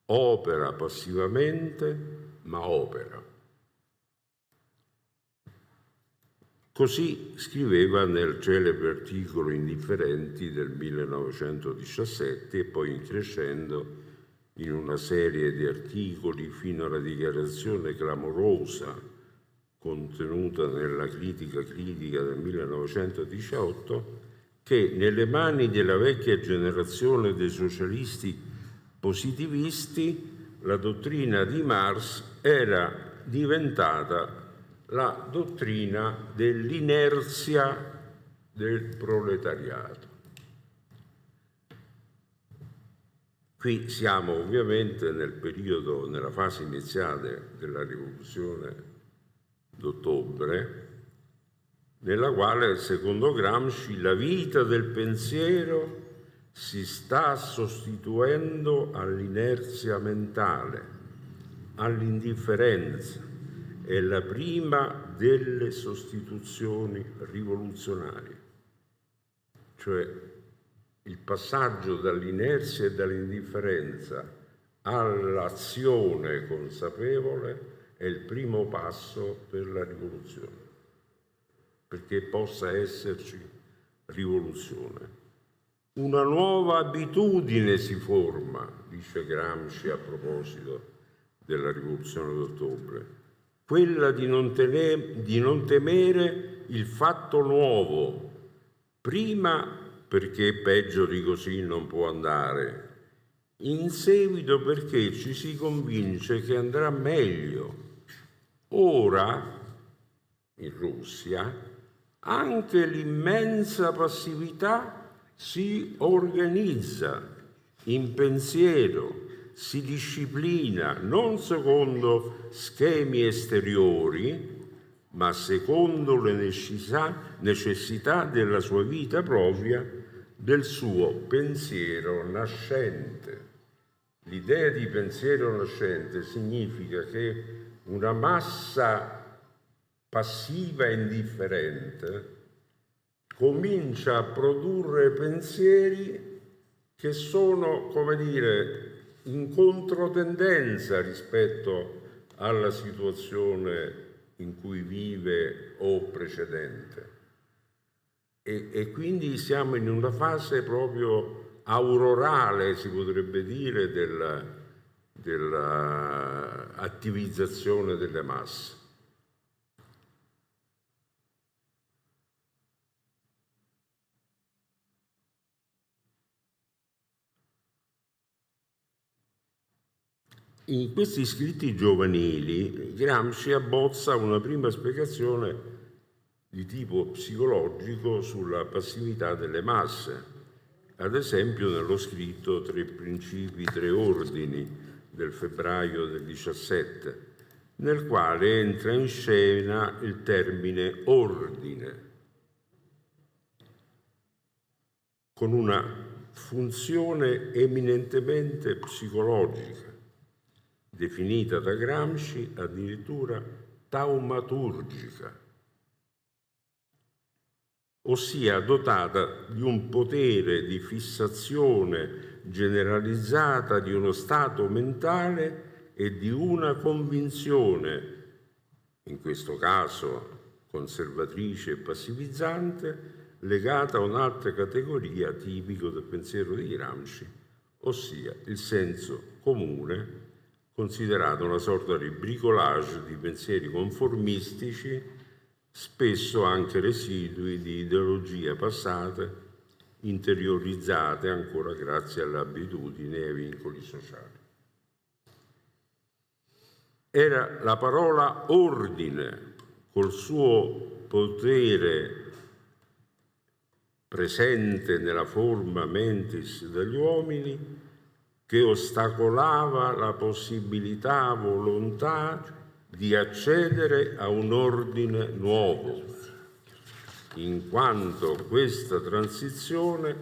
Speaker 3: opera passivamente, ma opera. Così scriveva nel celebre articolo Indifferenti del 1917 e poi crescendo in una serie di articoli fino alla dichiarazione clamorosa contenuta nella critica del 1918, che nelle mani della vecchia generazione dei socialisti positivisti la dottrina di Marx era diventata la dottrina dell'inerzia del proletariato. Qui siamo ovviamente nel periodo, nella fase iniziale della rivoluzione d'ottobre, nella quale, secondo Gramsci, la vita del pensiero si sta sostituendo all'inerzia mentale, all'indifferenza. È la prima delle sostituzioni rivoluzionarie, cioè il passaggio dall'inerzia e dall'indifferenza all'azione consapevole è il primo passo per la rivoluzione, perché possa esserci rivoluzione. Una nuova abitudine si forma, dice Gramsci a proposito della rivoluzione d'ottobre, quella di non temere il fatto nuovo, prima perché peggio di così non può andare, in seguito perché ci si convince che andrà meglio. Ora, in Russia, anche l'immensa passività si organizza in pensiero, si disciplina non secondo schemi esteriori, ma secondo le necessità della sua vita propria, del suo pensiero nascente. L'idea di pensiero nascente significa che una massa passiva e indifferente comincia a produrre pensieri che sono, come dire, in controtendenza rispetto alla situazione in cui vive o precedente. E quindi siamo in una fase proprio aurorale, si potrebbe dire, dell'attivizzazione delle masse. In questi scritti giovanili Gramsci abbozza una prima spiegazione di tipo psicologico sulla passività delle masse, ad esempio nello scritto Tre principi, tre ordini del febbraio del 17, nel quale entra in scena il termine ordine, con una funzione eminentemente psicologica, definita da Gramsci addirittura taumaturgica, ossia dotata di un potere di fissazione generalizzata di uno stato mentale e di una convinzione in questo caso conservatrice e passivizzante, legata a un'altra categoria tipico del pensiero di Gramsci, ossia il senso comune, considerato una sorta di bricolage di pensieri conformistici, spesso anche residui di ideologie passate, interiorizzate ancora grazie alle abitudini e ai vincoli sociali. Era la parola ordine, col suo potere presente nella forma mentis degli uomini, che ostacolava la possibilità volontaria di accedere a un ordine nuovo, in quanto questa transizione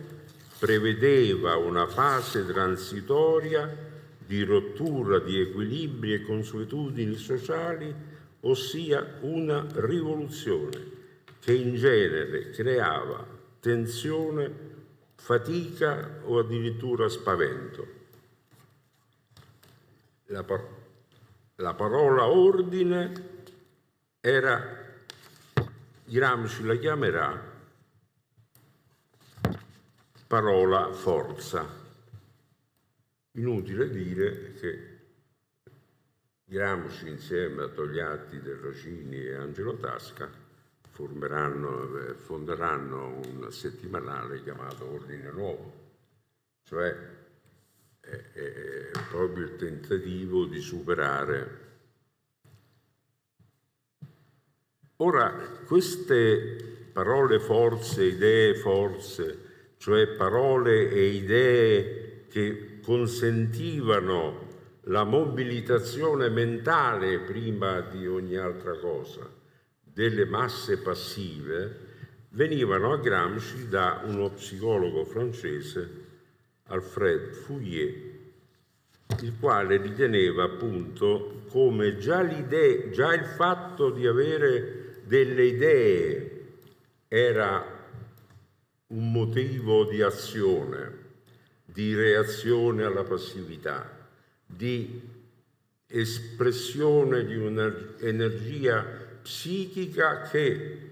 Speaker 3: prevedeva una fase transitoria di rottura di equilibri e consuetudini sociali, ossia una rivoluzione che in genere creava tensione, fatica o addirittura spavento. La parola ordine era, Gramsci la chiamerà parola forza. Inutile dire che Gramsci insieme a Togliatti, Terracini e Angelo Tasca fonderanno un settimanale chiamato Ordine Nuovo, cioè è proprio il tentativo di superare. Ora, queste parole forze, idee forze, cioè parole e idee che consentivano la mobilitazione mentale prima di ogni altra cosa delle masse passive, venivano a Gramsci da uno psicologo francese, Alfred Fouillet, il quale riteneva appunto come già il fatto di avere delle idee era un motivo di azione, di reazione alla passività, di espressione di un'energia psichica che,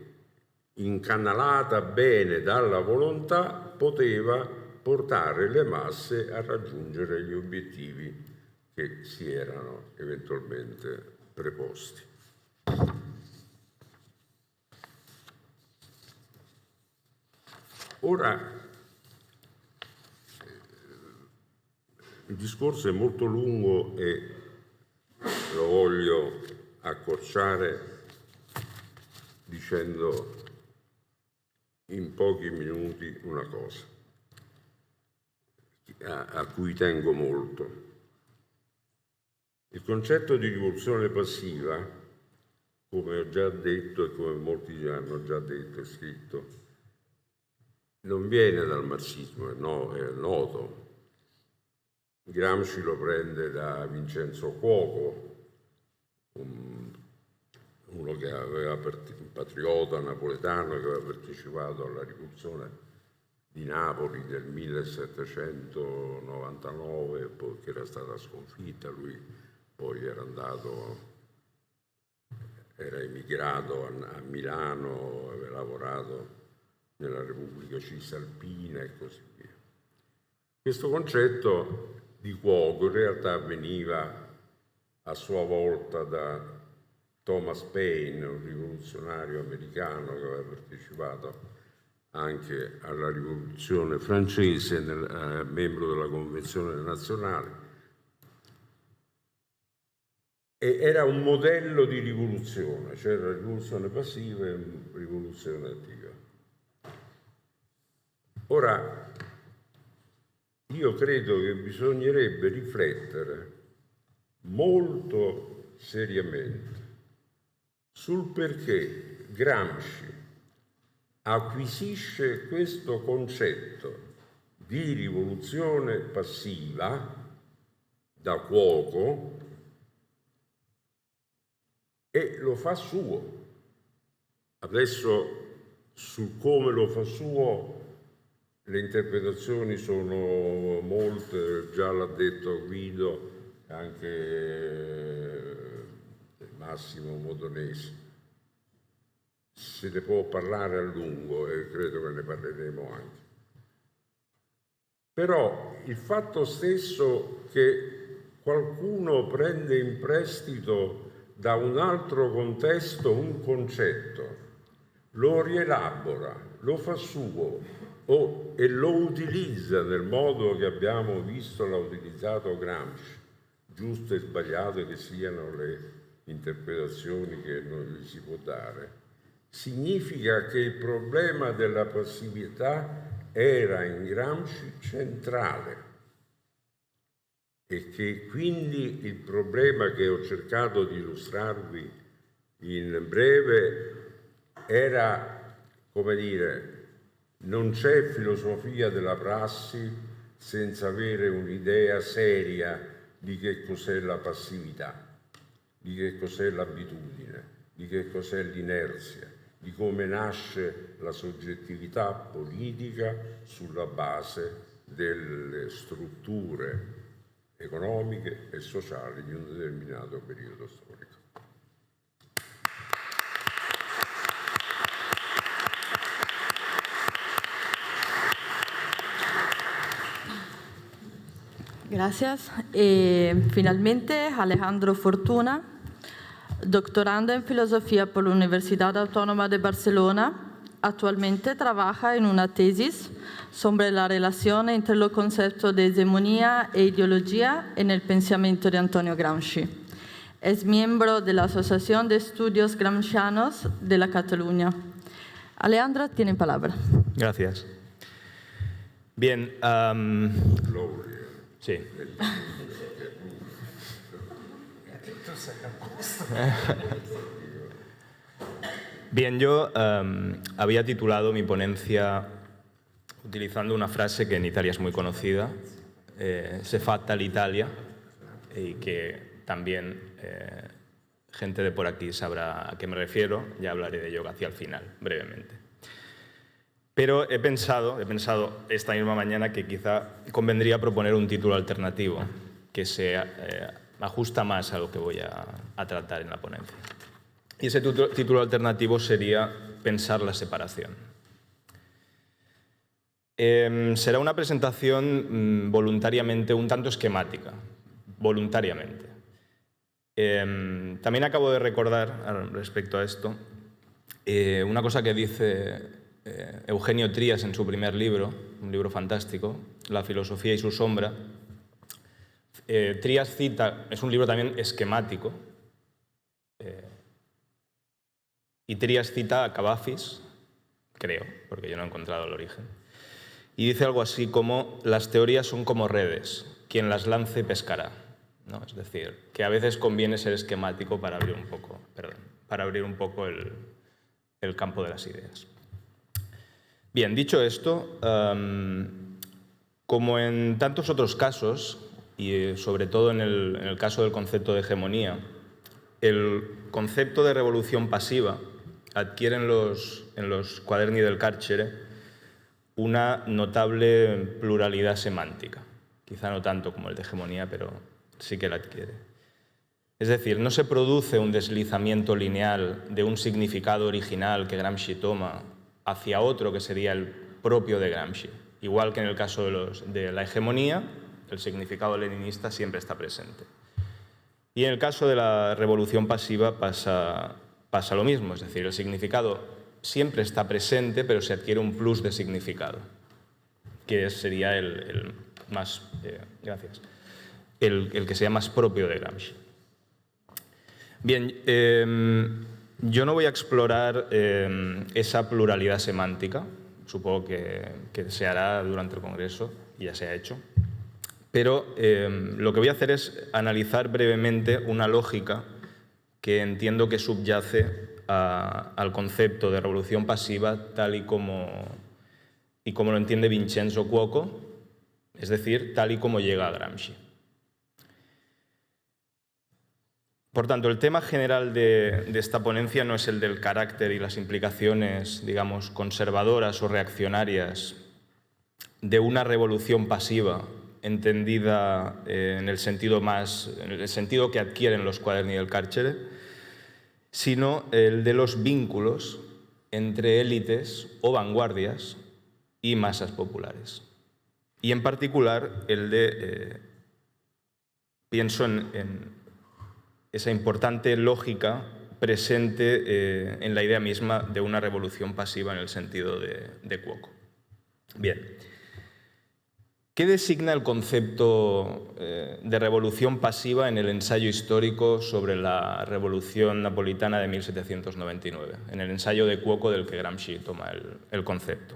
Speaker 3: incanalata bene dalla volontà, poteva portare le masse a raggiungere gli obiettivi che si erano eventualmente preposti. Ora, il discorso è molto lungo e lo voglio accorciare dicendo in pochi minuti una cosa a cui tengo molto. Il concetto di rivoluzione passiva, come ho già detto e come molti hanno già detto e scritto, non viene dal marxismo, è noto. Gramsci lo prende da Vincenzo Cuoco, uno che aveva un patriota napoletano che aveva partecipato alla rivoluzione di Napoli del 1799, che era stata sconfitta. Lui poi era emigrato a Milano, aveva lavorato nella Repubblica Cisalpina e così via. Questo concetto di Cuoco in realtà veniva a sua volta da Thomas Paine, un rivoluzionario americano che aveva partecipato anche alla rivoluzione francese, membro della Convenzione nazionale, e era un modello di rivoluzione, c'era rivoluzione passiva e rivoluzione attiva. Ora, io credo che bisognerebbe riflettere molto seriamente sul perché Gramsci acquisisce questo concetto di rivoluzione passiva da Cuoco e lo fa suo. Adesso su come lo fa suo le interpretazioni sono molte, già l'ha detto Guido, anche Massimo Modonesi. Se ne può parlare a lungo e credo che ne parleremo anche. Però il fatto stesso che qualcuno prende in prestito da un altro contesto un concetto, lo rielabora, lo fa suo e lo utilizza nel modo che abbiamo visto l'ha utilizzato Gramsci, giuste e sbagliate che siano le interpretazioni che gli si può dare, significa che il problema della passività era in Gramsci centrale e che quindi il problema che ho cercato di illustrarvi in breve era, come dire, non c'è filosofia della prassi senza avere un'idea seria di che cos'è la passività, di che cos'è l'abitudine, di che cos'è l'inerzia, di come nasce la soggettività politica sulla base delle strutture economiche e sociali di un determinato periodo storico.
Speaker 1: Gracias. Finalmente, Alejandro Fortuna, doctorando en filosofía por la Universidad Autónoma de Barcelona, actualmente trabaja en una tesis sobre la relación entre los conceptos de hegemonía e ideología en el pensamiento de Antonio Gramsci. Es miembro de la Asociación de Estudios Gramscianos de la Cataluña. Alejandro, tiene palabra.
Speaker 4: Gracias. Bien. Sí. Bien, yo había titulado mi ponencia utilizando una frase que en Italia es muy conocida, se fatta l'Italia, y que también gente de por aquí sabrá a qué me refiero, ya hablaré de ello hacia el final, brevemente. Pero he pensado esta misma mañana que quizá convendría proponer un título alternativo que se ajusta más a lo que voy a tratar en la ponencia. Y ese título alternativo sería Pensar la separación. Será una presentación voluntariamente un tanto esquemática, voluntariamente. También acabo de recordar respecto a esto una cosa que dice Eugenio Trías en su primer libro, un libro fantástico, La filosofía y su sombra. Trías cita, es un libro también esquemático, y Trías cita a Cavafis, creo, porque yo no he encontrado el origen, y dice algo así como: las teorías son como redes, quien las lance pescará, ¿no? Es decir, que a veces conviene ser esquemático para abrir un poco el campo de las ideas. Bien, dicho esto, como en tantos otros casos, y sobre todo en el caso del concepto de hegemonía, el concepto de revolución pasiva adquiere en los quaderni del Carcere una notable pluralidad semántica. Quizá no tanto como el de hegemonía, pero sí que la adquiere. Es decir, no se produce un deslizamiento lineal de un significado original que Gramsci toma hacia otro que sería el propio de Gramsci. Igual que en el caso de la hegemonía, el significado leninista siempre está presente. Y en el caso de la revolución pasiva pasa lo mismo, es decir, el significado siempre está presente, pero se adquiere un plus de significado, que sería el que sea más propio de Gramsci. Bien, yo no voy a explorar esa pluralidad semántica, supongo que se hará durante el Congreso y ya se ha hecho, pero lo que voy a hacer es analizar brevemente una lógica que entiendo que subyace al concepto de revolución pasiva tal y como lo entiende Vincenzo Cuoco, es decir, tal y como llega a Gramsci. Por tanto, el tema general de esta ponencia no es el del carácter y las implicaciones, digamos, conservadoras o reaccionarias de una revolución pasiva, entendida en el sentido que adquieren los quaderni del Carcere, sino el de los vínculos entre élites o vanguardias y masas populares. Y en particular el de, pienso en esa importante lógica presente en la idea misma de una revolución pasiva en el sentido de Cuoco. Bien. ¿Qué designa el concepto de revolución pasiva en el ensayo histórico sobre la Revolución Napolitana de 1799, en el ensayo de Cuoco del que Gramsci toma el concepto?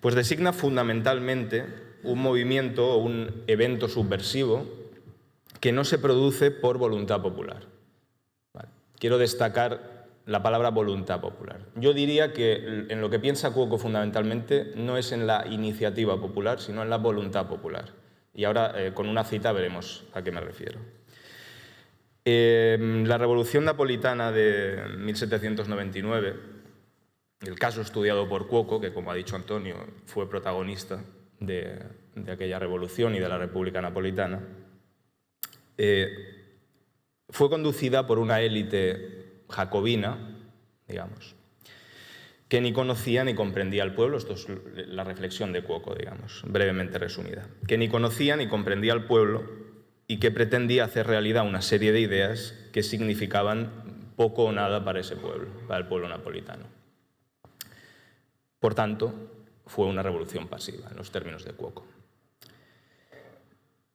Speaker 4: Pues designa fundamentalmente un movimiento o un evento subversivo que no se produce por voluntad popular. Vale. Quiero destacar la palabra voluntad popular. Yo diría que en lo que piensa Cuoco fundamentalmente no es en la iniciativa popular, sino en la voluntad popular. Y ahora con una cita veremos a qué me refiero. La Revolución Napolitana de 1799, el caso estudiado por Cuoco, que como ha dicho Antonio, fue protagonista de aquella revolución y de la República Napolitana, fue conducida por una élite jacobina, digamos, que ni conocía ni comprendía al pueblo. Esto es la reflexión de Cuoco, digamos, brevemente resumida. Que ni conocía ni comprendía al pueblo y que pretendía hacer realidad una serie de ideas que significaban poco o nada para ese pueblo, para el pueblo napolitano. Por tanto, fue una revolución pasiva, en los términos de Cuoco.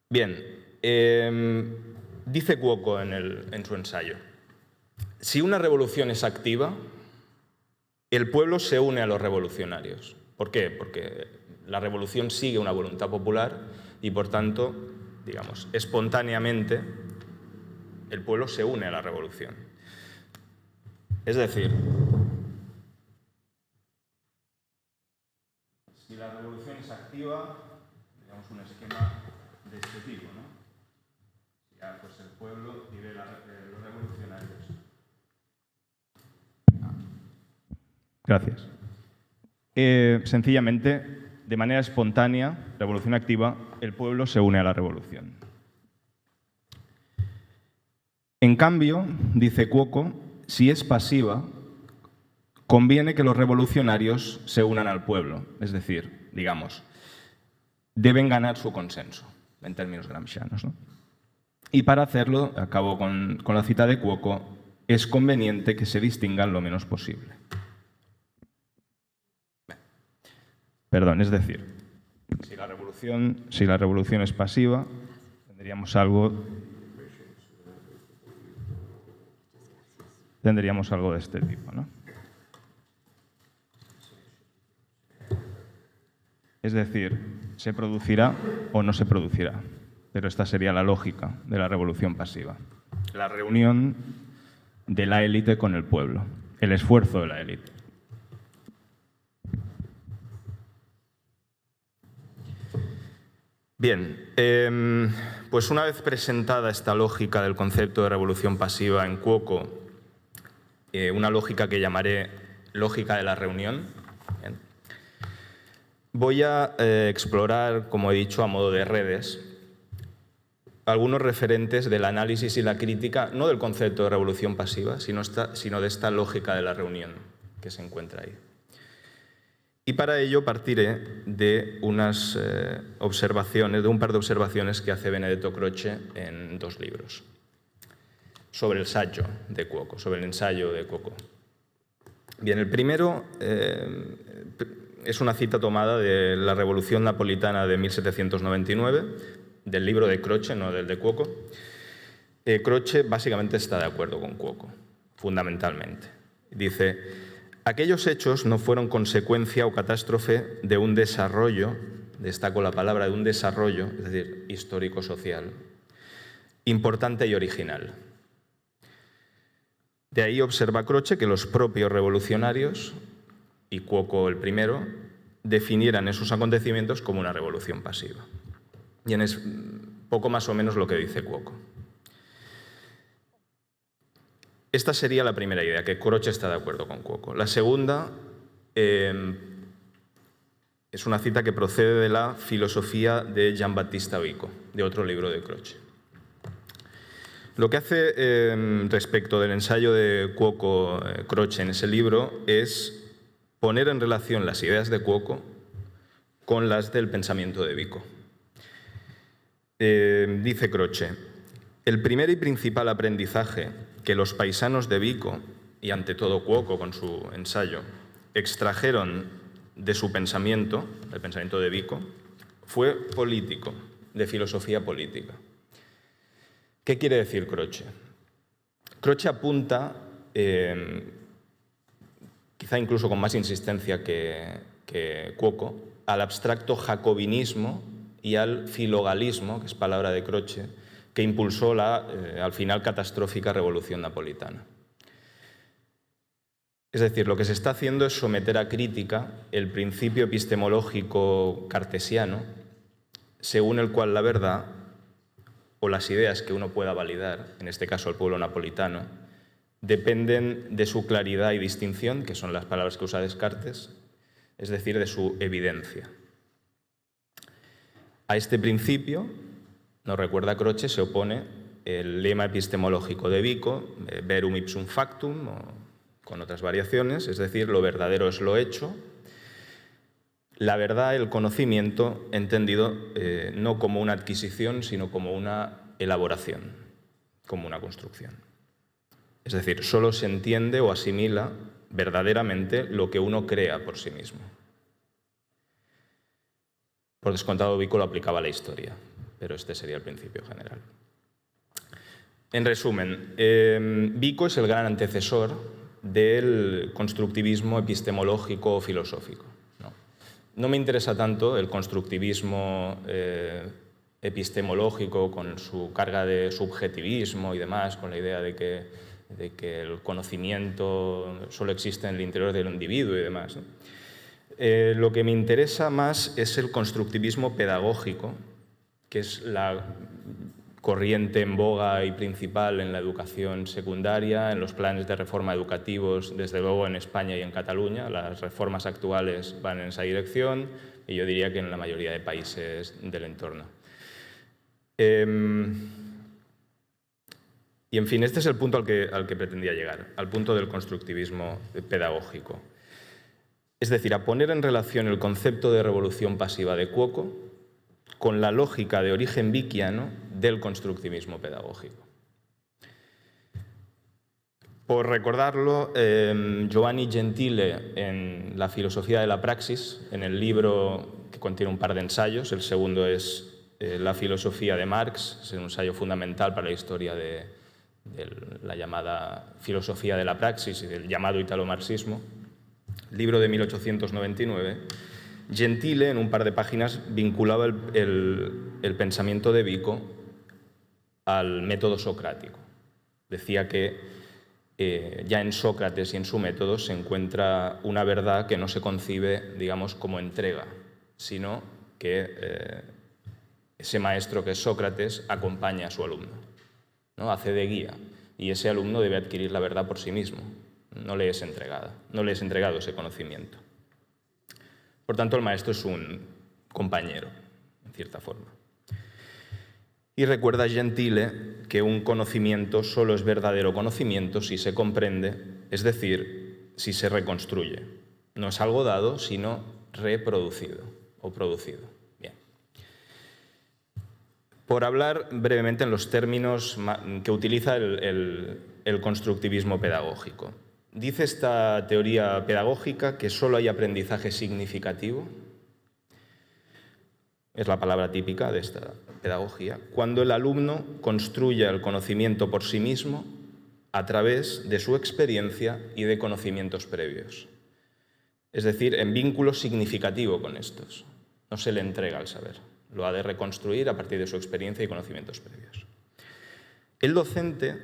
Speaker 4: Bien, dice Cuoco en su ensayo: si una revolución es activa, el pueblo se une a los revolucionarios. ¿Por qué? Porque la revolución sigue una voluntad popular y, por tanto, digamos, espontáneamente, el pueblo se une a la revolución. Es decir, si la revolución es activa, digamos un esquema de este tipo, ¿no? Ya, pues el pueblo y los revolucionarios. Gracias. Sencillamente, de manera espontánea, revolución activa, el pueblo se une a la revolución. En cambio, dice Cuoco, si es pasiva, conviene que los revolucionarios se unan al pueblo. Es decir, digamos, deben ganar su consenso, en términos gramscianos, ¿no? Y para hacerlo, acabo con la cita de Cuoco, es conveniente que se distingan lo menos posible. Perdón, es decir, si la revolución es pasiva, tendríamos algo de este tipo, ¿no? Es decir, se producirá o no se producirá, pero esta sería la lógica de la revolución pasiva. La reunión de la élite con el pueblo, el esfuerzo de la élite. Bien, pues una vez presentada esta lógica del concepto de revolución pasiva en Cuoco, una lógica que llamaré lógica de la reunión, bien, voy a explorar, como he dicho, a modo de redes, algunos referentes del análisis y la crítica, no del concepto de revolución pasiva, sino de esta lógica de la reunión que se encuentra ahí. Y para ello partiré de unas observaciones, de un par de observaciones que hace Benedetto Croce en dos libros sobre el saggio de Cuoco, sobre el ensayo de Cuoco. Bien, el primero es una cita tomada de la Revolución Napolitana de 1799, del libro de Croce, no del de Cuoco. Croce básicamente está de acuerdo con Cuoco, fundamentalmente. Dice: aquellos hechos no fueron consecuencia o catástrofe de un desarrollo, destaco la palabra de un desarrollo, es decir, histórico-social, importante y original. De ahí observa Croce que los propios revolucionarios, y Cuoco el primero, definieran esos acontecimientos como una revolución pasiva. Y es poco más o menos lo que dice Cuoco. Esta sería la primera idea, que Croce está de acuerdo con Cuoco. La segunda es una cita que procede de la filosofía de Giambattista Vico, de otro libro de Croce. Lo que hace respecto del ensayo de Cuoco Croce en ese libro es poner en relación las ideas de Cuoco con las del pensamiento de Vico. Dice Croce: el primer y principal aprendizaje que los paisanos de Vico, y ante todo Cuoco con su ensayo, extrajeron de su pensamiento, del pensamiento de Vico, fue político, de filosofía política. ¿Qué quiere decir Croce? Croce apunta, quizá incluso con más insistencia que Cuoco, al abstracto jacobinismo y al filogalismo, que es palabra de Croce, que impulsó la, al final, catastrófica Revolución Napolitana. Es decir, lo que se está haciendo es someter a crítica el principio epistemológico cartesiano, según el cual la verdad, o las ideas que uno pueda validar, en este caso el pueblo napolitano, dependen de su claridad y distinción, que son las palabras que usa Descartes, es decir, de su evidencia. A este principio, nos recuerda Croce, se opone el lema epistemológico de Vico, verum ipsum factum, o con otras variaciones, es decir, lo verdadero es lo hecho. La verdad, el conocimiento, entendido no como una adquisición, sino como una elaboración, como una construcción. Es decir, solo se entiende o asimila verdaderamente lo que uno crea por sí mismo. Por descontado, Vico lo aplicaba a la historia, pero este sería el principio general. En resumen, Vico es el gran antecesor del constructivismo epistemológico o filosófico. No me interesa tanto el constructivismo epistemológico con su carga de subjetivismo y demás, con la idea de que el conocimiento solo existe en el interior del individuo y demás, ¿no? Lo que me interesa más es el constructivismo pedagógico, que es la corriente en boga y principal en la educación secundaria, en los planes de reforma educativos, desde luego en España y en Cataluña. Las reformas actuales van en esa dirección y yo diría que en la mayoría de países del entorno. Y en fin, este es el punto al que pretendía llegar, al punto del constructivismo pedagógico. Es decir, a poner en relación el concepto de revolución pasiva de Cuoco con la lógica de origen vickiano del constructivismo pedagógico. Por recordarlo, Giovanni Gentile, en La filosofía de la praxis, en el libro que contiene un par de ensayos, el segundo es La filosofía de Marx, es un ensayo fundamental para la historia de la llamada filosofía de la praxis y del llamado italomarxismo, libro de 1899, Gentile, en un par de páginas, vinculaba el pensamiento de Vico al método socrático. Decía que ya en Sócrates y en su método se encuentra una verdad que no se concibe, digamos, como entrega, sino que ese maestro que es Sócrates acompaña a su alumno, ¿no? Hace de guía, y ese alumno debe adquirir la verdad por sí mismo, no le es entregado ese conocimiento. Por tanto, el maestro es un compañero, en cierta forma. Y recuerda Gentile que un conocimiento solo es verdadero conocimiento si se comprende, es decir, si se reconstruye. No es algo dado, sino reproducido o producido. Bien. Por hablar brevemente en los términos que utiliza el constructivismo pedagógico. Dice esta teoría pedagógica que solo hay aprendizaje significativo, es la palabra típica de esta pedagogía, cuando el alumno construye el conocimiento por sí mismo a través de su experiencia y de conocimientos previos. Es decir, en vínculo significativo con estos. No se le entrega el saber, lo ha de reconstruir a partir de su experiencia y conocimientos previos. El docente,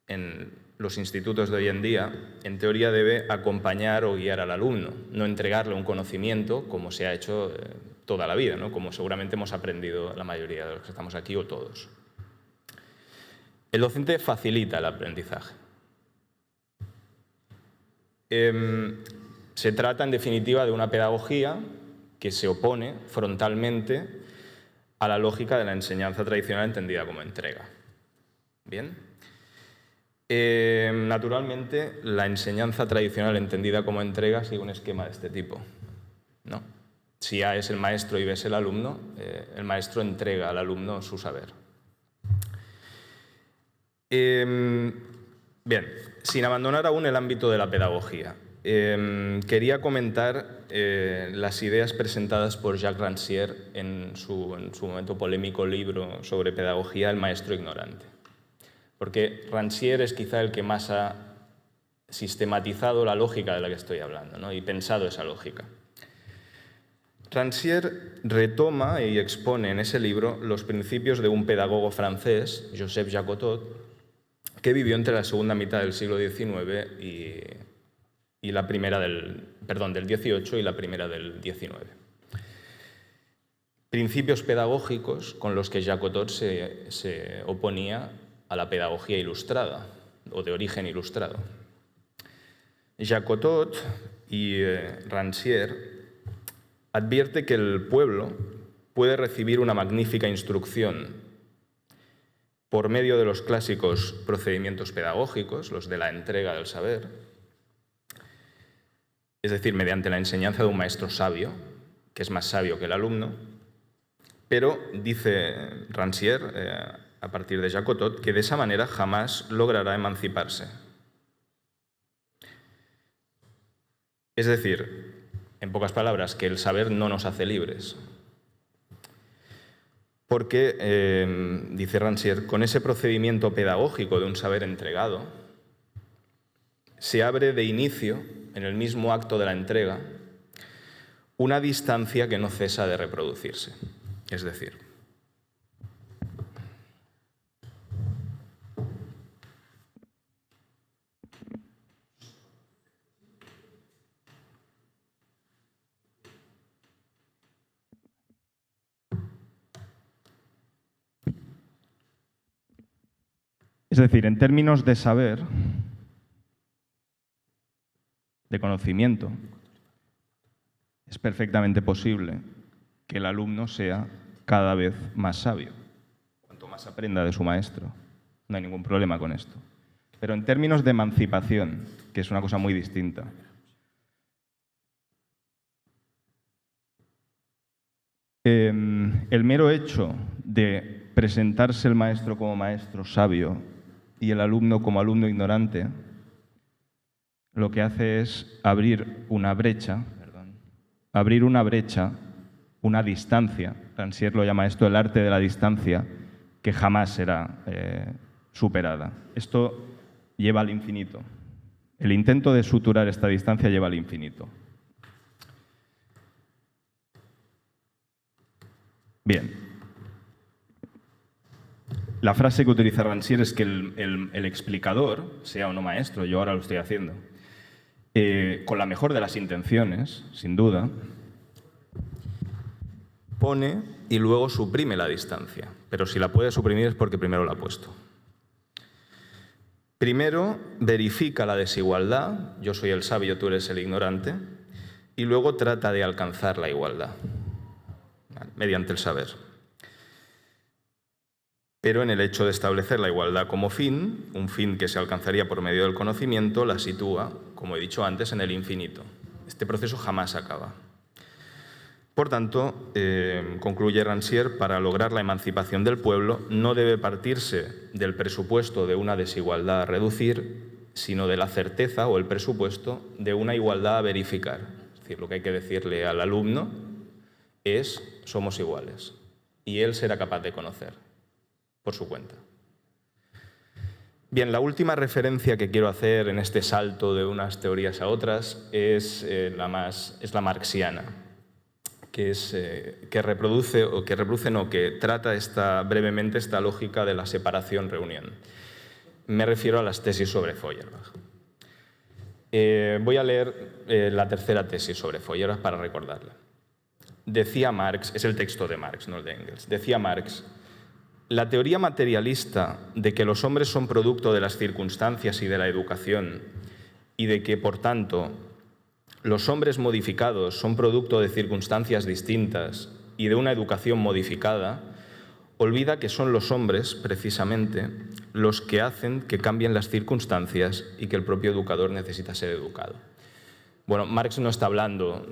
Speaker 4: en los institutos de hoy en día, en teoría debe acompañar o guiar al alumno, no entregarle un conocimiento como se ha hecho toda la vida, ¿no? Como seguramente hemos aprendido la mayoría de los que estamos aquí o todos. El docente facilita el aprendizaje. Se trata, en definitiva, de una pedagogía que se opone frontalmente a la lógica de la enseñanza tradicional entendida como entrega. Bien. Naturalmente, la enseñanza tradicional entendida como entrega sigue un esquema de este tipo, ¿no? Si A es el maestro y B es el alumno, el maestro entrega al alumno su saber. Bien, sin abandonar aún el ámbito de la pedagogía, quería comentar las ideas presentadas por Jacques Rancière en su momento polémico libro sobre pedagogía, El maestro ignorante. Porque Rancière es quizá el que más ha sistematizado la lógica de la que estoy hablando, ¿no? Y pensado esa lógica. Rancière retoma y expone en ese libro los principios de un pedagogo francés, Joseph Jacotot, que vivió entre la segunda mitad del siglo XIX y la primera del XVIII y la primera del XIX. Principios pedagógicos con los que Jacotot se oponía a la pedagogía ilustrada o de origen ilustrado. Jacotot y Rancière advierte que el pueblo puede recibir una magnífica instrucción por medio de los clásicos procedimientos pedagógicos, los de la entrega del saber, es decir, mediante la enseñanza de un maestro sabio, que es más sabio que el alumno, pero, dice Rancière, a partir de Jacotot, que de esa manera jamás logrará emanciparse. Es decir, en pocas palabras, que el saber no nos hace libres. Porque, dice Rancière, con ese procedimiento pedagógico de un saber entregado, se abre de inicio, en el mismo acto de la entrega, una distancia que no cesa de reproducirse. Es decir, en términos de saber, de conocimiento, es perfectamente posible que el alumno sea cada vez más sabio, cuanto más aprenda de su maestro. No hay ningún problema con esto. Pero en términos de emancipación, que es una cosa muy distinta, el mero hecho de presentarse el maestro como maestro sabio y el alumno como alumno ignorante, lo que hace es abrir una brecha, una distancia. Rancière lo llama esto el arte de la distancia, que jamás será superada. Esto lleva al infinito. El intento de suturar esta distancia lleva al infinito. Bien. La frase que utiliza Rancière es que el explicador, sea o no maestro, yo ahora lo estoy haciendo, con la mejor de las intenciones, sin duda, pone y luego suprime la distancia. Pero si la puede suprimir es porque primero la ha puesto. Primero verifica la desigualdad, yo soy el sabio, tú eres el ignorante, y luego trata de alcanzar la igualdad, mediante el saber. Pero en el hecho de establecer la igualdad como fin, un fin que se alcanzaría por medio del conocimiento, la sitúa, como he dicho antes, en el infinito. Este proceso jamás acaba. Por tanto, concluye Rancière, para lograr la emancipación del pueblo no debe partirse del presupuesto de una desigualdad a reducir, sino de la certeza o el presupuesto de una igualdad a verificar. Es decir, lo que hay que decirle al alumno es: somos iguales, y él será capaz de conocer por su cuenta. Bien, la última referencia que quiero hacer en este salto de unas teorías a otras es la marxiana, que trata brevemente esta lógica de la separación-reunión. Me refiero a las tesis sobre Feuerbach. Voy a leer la tercera tesis sobre Feuerbach para recordarla. Decía Marx, es el texto de Marx, no el de Engels, decía Marx: la teoría materialista de que los hombres son producto de las circunstancias y de la educación, y de que, por tanto, los hombres modificados son producto de circunstancias distintas y de una educación modificada, olvida que son los hombres, precisamente, los que hacen que cambien las circunstancias y que el propio educador necesita ser educado. Bueno, Marx no está hablando,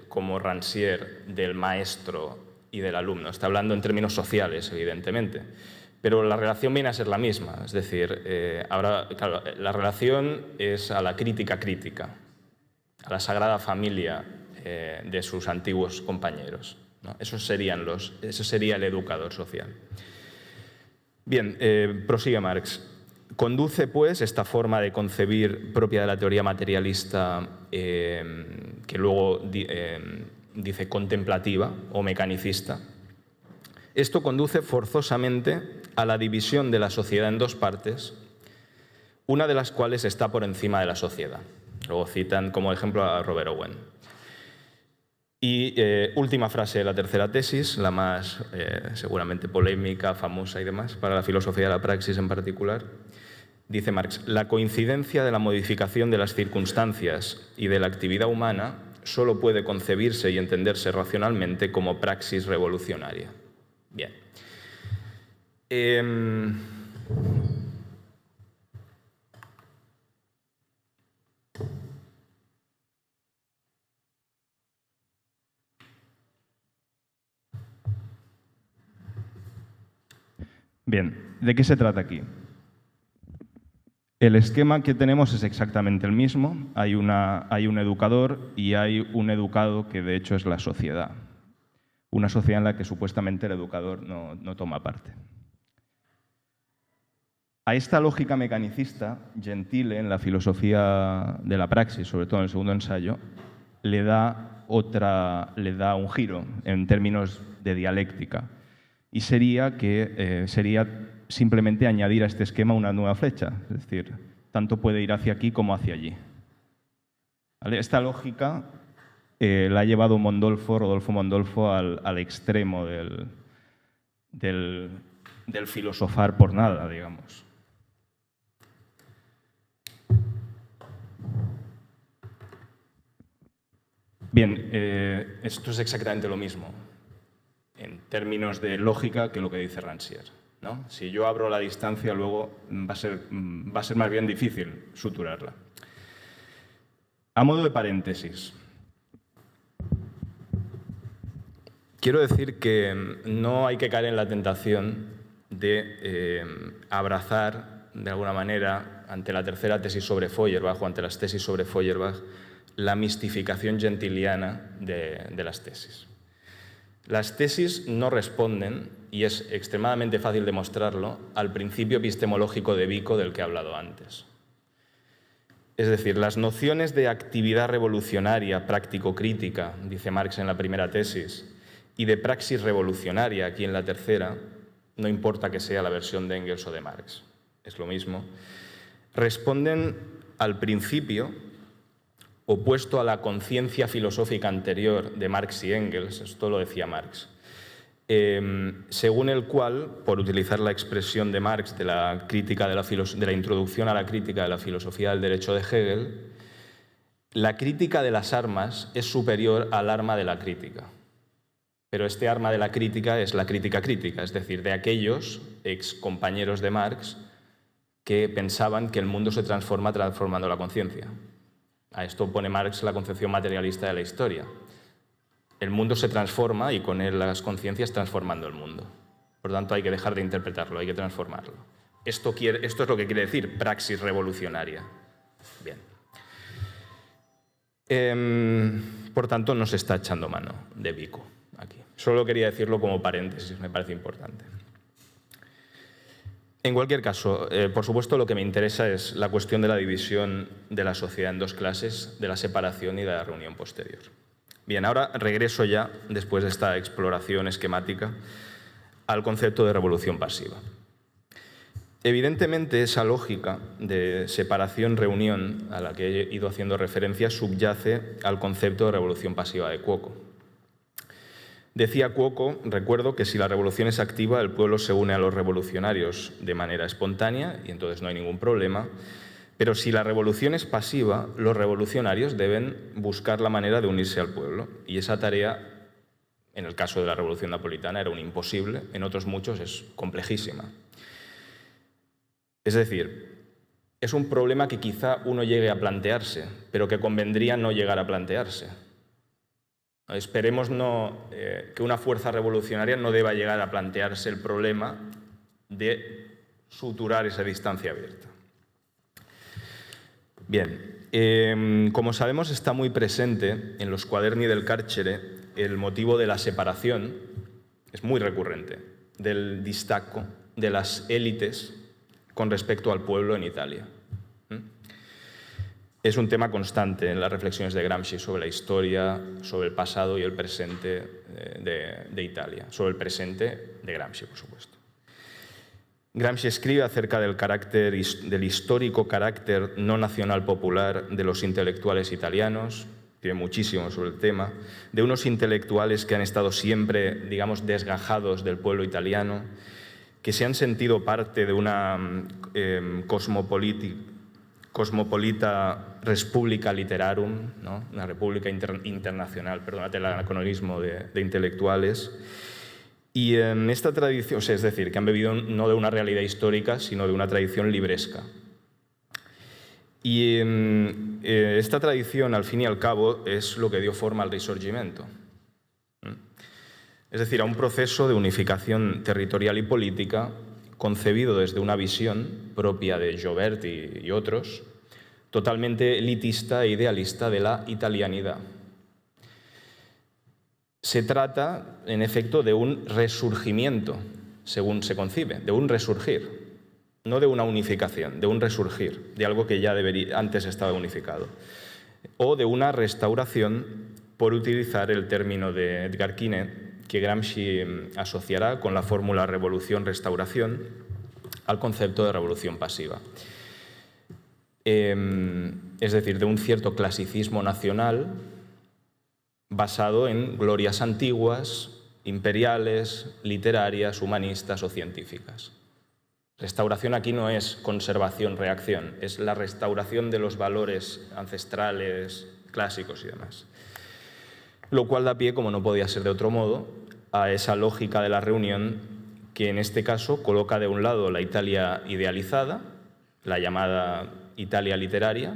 Speaker 4: como Rancière, del maestro y del alumno, está hablando en términos sociales, evidentemente, pero la relación viene a ser la misma, es decir, ahora, claro, la relación es a la crítica crítica, a la sagrada familia de sus antiguos compañeros, ¿no? Eso sería el educador social. Bien, prosigue Marx. Conduce, pues, esta forma de concebir propia de la teoría materialista, que luego dice contemplativa o mecanicista, esto conduce forzosamente a la división de la sociedad en dos partes, una de las cuales está por encima de la sociedad. Luego citan como ejemplo a Robert Owen. Y última frase de la tercera tesis, la más seguramente polémica, famosa y demás, para la filosofía de la praxis en particular. Dice Marx, la coincidencia de la modificación de las circunstancias y de la actividad humana solo puede concebirse y entenderse racionalmente como praxis revolucionaria. Bien.
Speaker 5: Bien, ¿de qué se trata aquí? El esquema que tenemos es exactamente el mismo. Hay un educador y hay un educado que de hecho es la sociedad. Una sociedad en la que supuestamente el educador no toma parte. A esta lógica mecanicista, Gentile, en la filosofía de la praxis, sobre todo en el segundo ensayo, le da un giro en términos de dialéctica. Y sería simplemente añadir a este esquema una nueva flecha, es decir, tanto puede ir hacia aquí como hacia allí. ¿Vale? Esta lógica la ha llevado Rodolfo Mondolfo al extremo del filosofar por nada, digamos.
Speaker 4: Bien, esto es exactamente lo mismo en términos de lógica que lo que dice Rancière, ¿no? Si yo abro la distancia, luego va a ser más bien difícil suturarla. A modo de paréntesis, quiero decir que no hay que caer en la tentación de abrazar, de alguna manera, ante la tercera tesis sobre Feuerbach o ante las tesis sobre Feuerbach, la mistificación gentiliana de las tesis. Las tesis no responden, y es extremadamente fácil demostrarlo, al principio epistemológico de Vico del que he hablado antes. Es decir, las nociones de actividad revolucionaria, práctico-crítica, dice Marx en la primera tesis, y de praxis revolucionaria, aquí en la tercera, no importa que sea la versión de Engels o de Marx, es lo mismo, responden al principio opuesto a la conciencia filosófica anterior de Marx y Engels, esto lo decía Marx, según el cual, por utilizar la expresión de Marx de la introducción a la crítica de la filosofía del derecho de Hegel, la crítica de las armas es superior al arma de la crítica. Pero este arma de la crítica es la crítica crítica, es decir, de aquellos excompañeros de Marx que pensaban que el mundo se transforma transformando la conciencia. A esto pone Marx la concepción materialista de la historia. El mundo se transforma y con él las conciencias transformando el mundo. Por tanto, hay que dejar de interpretarlo, hay que transformarlo. Esto es lo que quiere decir praxis revolucionaria. Bien. Por tanto, no se está echando mano de Vico aquí. Solo quería decirlo como paréntesis, me parece importante. En cualquier caso, por supuesto, lo que me interesa es la cuestión de la división de la sociedad en dos clases, de la separación y de la reunión posterior. Bien, ahora regreso ya, después de esta exploración esquemática, al concepto de revolución pasiva. Evidentemente, esa lógica de separación-reunión a la que he ido haciendo referencia subyace al concepto de revolución pasiva de Cuoco. Decía Cuoco, recuerdo, que si la revolución es activa, el pueblo se une a los revolucionarios de manera espontánea y entonces no hay ningún problema, pero si la revolución es pasiva, los revolucionarios deben buscar la manera de unirse al pueblo y esa tarea En el caso de la Revolución Napolitana era un imposible, en otros muchos es complejísima. Es decir, es un problema que quizá uno llegue a plantearse, pero que convendría no llegar a plantearse. Esperemos que una fuerza revolucionaria no deba llegar a plantearse el problema de suturar esa distancia abierta. Bien, como sabemos está muy presente en los Quaderni del Carcere el motivo de la separación, es muy recurrente, del distacco de las élites con respecto al pueblo en Italia. Es un tema constante en las reflexiones de Gramsci sobre la historia, sobre el pasado y el presente de Italia, sobre el presente de Gramsci, por supuesto. Gramsci escribe acerca del histórico carácter no nacional popular de los intelectuales italianos, tiene muchísimo sobre el tema, de unos intelectuales que han estado siempre, digamos, desgajados del pueblo italiano, que se han sentido parte de una cosmopolita República Literarum, ¿no? Una república internacional, perdónate el anacronismo de intelectuales. Y en esta tradición, o sea, es decir, que han bebido no de una realidad histórica, sino de una tradición libresca. Y esta tradición, al fin y al cabo, es lo que dio forma al Risorgimento. Es decir, a un proceso de unificación territorial y política concebido desde una visión propia de Gioberti y otros, totalmente elitista e idealista de la italianidad. Se trata, en efecto, de un resurgimiento, según se concibe, de un resurgir, no de una unificación, de un resurgir, de algo que ya antes estaba unificado, o de una restauración, por utilizar el término de Edgar Quinet, que Gramsci asociará con la fórmula revolución-restauración al concepto de revolución pasiva. Es decir, de un cierto clasicismo nacional basado en glorias antiguas, imperiales, literarias, humanistas o científicas. Restauración aquí no es conservación-reacción, es la restauración de los valores ancestrales, clásicos y demás. Lo cual da pie, como no podía ser de otro modo, a esa lógica de la reunión que en este caso coloca de un lado la Italia idealizada, la llamada Italia literaria,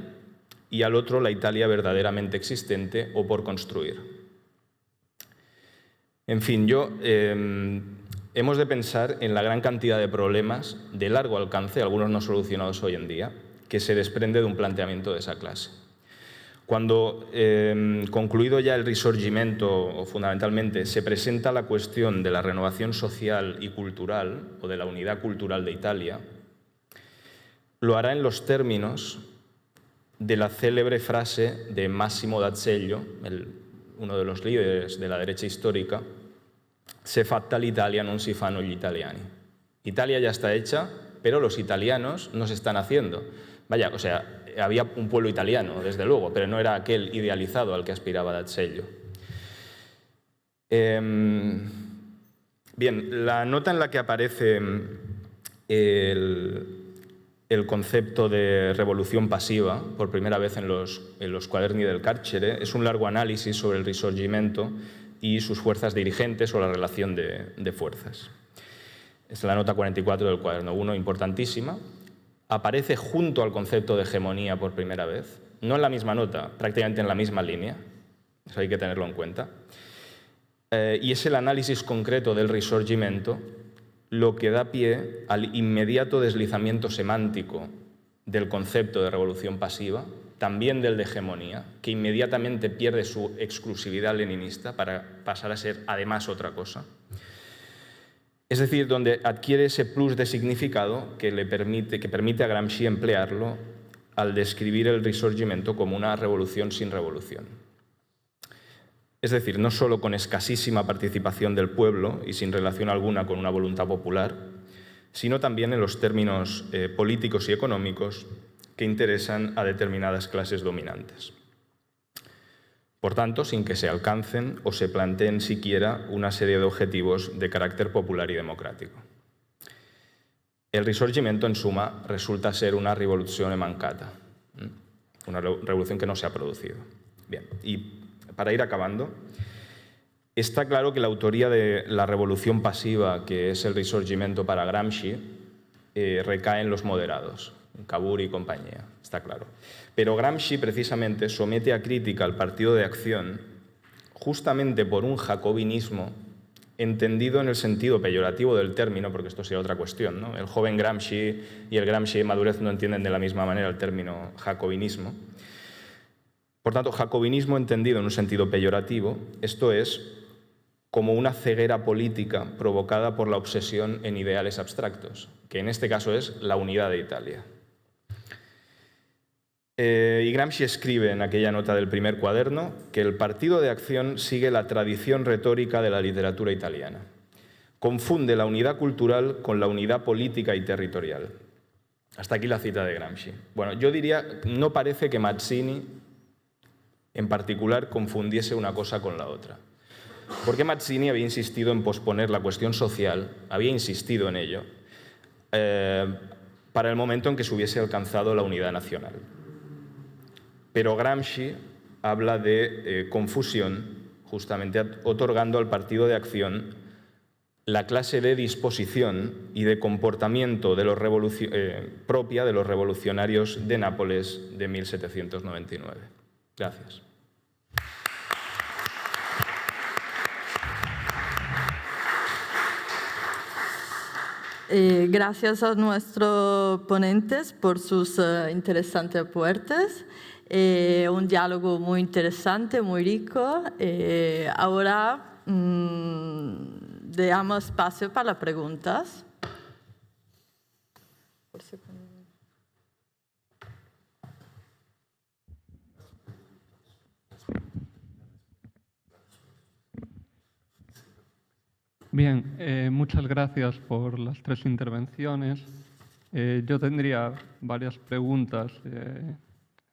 Speaker 4: y al otro la Italia verdaderamente existente o por construir. En fin, hemos de pensar en la gran cantidad de problemas de largo alcance, algunos no solucionados hoy en día, que se desprende de un planteamiento de esa clase. Cuando, concluido ya el Risorgimento, o fundamentalmente, se presenta la cuestión de la renovación social y cultural, o de la unidad cultural de Italia, lo hará en los términos de la célebre frase de Massimo d'Azeglio, uno de los líderes de la derecha histórica: «Se fatta l'Italia, non si fanno gli italiani». Italia ya está hecha, pero los italianos no se están haciendo. Vaya, o sea, había un pueblo italiano, desde luego, pero no era aquel idealizado al que aspiraba d'Azeglio. Bien, la nota en la que aparece el concepto de revolución pasiva, por primera vez en los Quaderni del Carcere, es un largo análisis sobre el Risorgimento y sus fuerzas dirigentes o la relación de fuerzas. Es la nota 44 del cuaderno 1, importantísima. Aparece junto al concepto de hegemonía por primera vez, no en la misma nota, prácticamente en la misma línea, eso hay que tenerlo en cuenta. Y es el análisis concreto del Risorgimento lo que da pie al inmediato deslizamiento semántico del concepto de revolución pasiva, también del de hegemonía, que inmediatamente pierde su exclusividad leninista para pasar a ser además otra cosa. Es decir, donde adquiere ese plus de significado que permite a Gramsci emplearlo al describir el Risorgimento como una revolución sin revolución. Es decir, no solo con escasísima participación del pueblo y sin relación alguna con una voluntad popular, sino también en los términos políticos y económicos que interesan a determinadas clases dominantes. Por tanto, sin que se alcancen o se planteen siquiera una serie de objetivos de carácter popular y democrático. El Risorgimento, en suma, resulta ser una rivoluzione mancata, una revolución que no se ha producido. Bien, y para ir acabando, Está claro que la autoría de la revolución pasiva, que es el Risorgimento para Gramsci, recae en los moderados, Cavour y compañía, está claro. Pero Gramsci precisamente somete a crítica al Partido de Acción justamente por un jacobinismo entendido en el sentido peyorativo del término, porque esto sería otra cuestión, ¿no? El joven Gramsci y el Gramsci de madurez no entienden de la misma manera el término jacobinismo. Por tanto, jacobinismo entendido en un sentido peyorativo, esto es como una ceguera política provocada por la obsesión en ideales abstractos, que en este caso es la unidad de Italia. Y Gramsci escribe en aquella nota del primer cuaderno que el Partido de Acción sigue la tradición retórica de la literatura italiana. Confunde la unidad cultural con la unidad política y territorial. Hasta aquí la cita de Gramsci. Bueno, yo diría, no parece que Mazzini, en particular, confundiese una cosa con la otra. Porque Mazzini había insistido en posponer la cuestión social, había insistido en ello, para el momento en que se hubiese alcanzado la unidad nacional. Pero Gramsci habla de confusión, justamente otorgando al Partido de Acción la clase de disposición y de comportamiento de propia de los revolucionarios de Nápoles de 1799. Gracias.
Speaker 1: Gracias a nuestros ponentes por sus interesantes aportes. Un diálogo muy interesante, muy rico. Ahora damos espacio para las preguntas.
Speaker 6: Bien, muchas gracias por las 3 intervenciones. Yo tendría varias preguntas.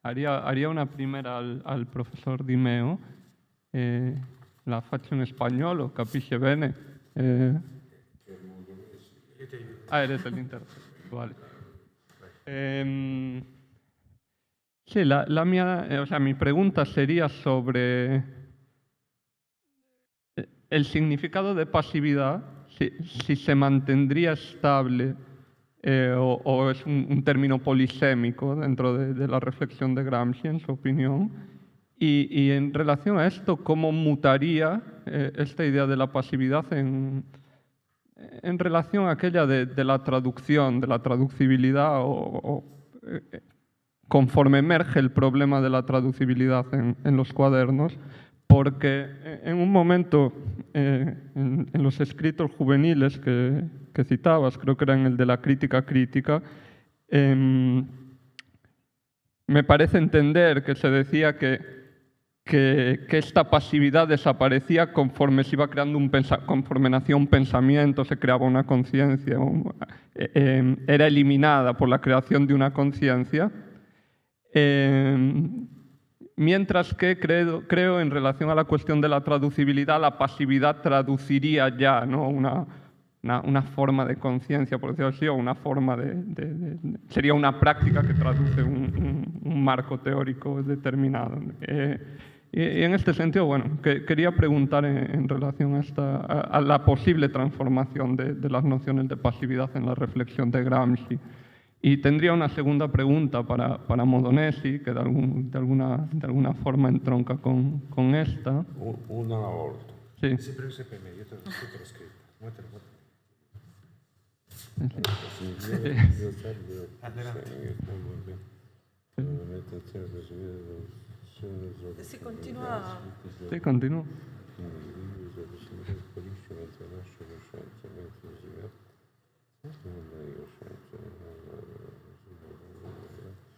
Speaker 6: Haría una primera al profesor Di Meo. La faccio in spagnolo, capisce bene? Eres el intérprete, vale. Sí, mi pregunta sería sobre el significado de pasividad, si se mantendría estable o es un término polisémico dentro de la reflexión de Gramsci, en su opinión. Y en relación a esto, ¿cómo mutaría esta idea de la pasividad en relación a aquella de la traducción, de la traducibilidad, conforme emerge el problema de la traducibilidad en los cuadernos? Porque en un momento, en los escritos juveniles que citabas, creo que era en el de la crítica, me parece entender que se decía que esta pasividad desaparecía conforme se iba creando conforme nacía un pensamiento, se creaba una conciencia, era eliminada por la creación de una conciencia. Mientras que creo, en relación a la cuestión de la traducibilidad, la pasividad traduciría ya, ¿no?, una forma de conciencia, por decirlo así, o una forma sería una práctica que traduce un marco teórico determinado. Y en este sentido, bueno, quería preguntar en relación a la posible transformación de las nociones de pasividad en la reflexión de Gramsci. Y tendría una segunda pregunta para Modonesi, que de alguna forma entronca con esta.
Speaker 3: Una alla volta.
Speaker 6: Sí.
Speaker 2: Sempre per me, io te l'ho scritto.
Speaker 1: Si continua.
Speaker 6: Sí, continúo.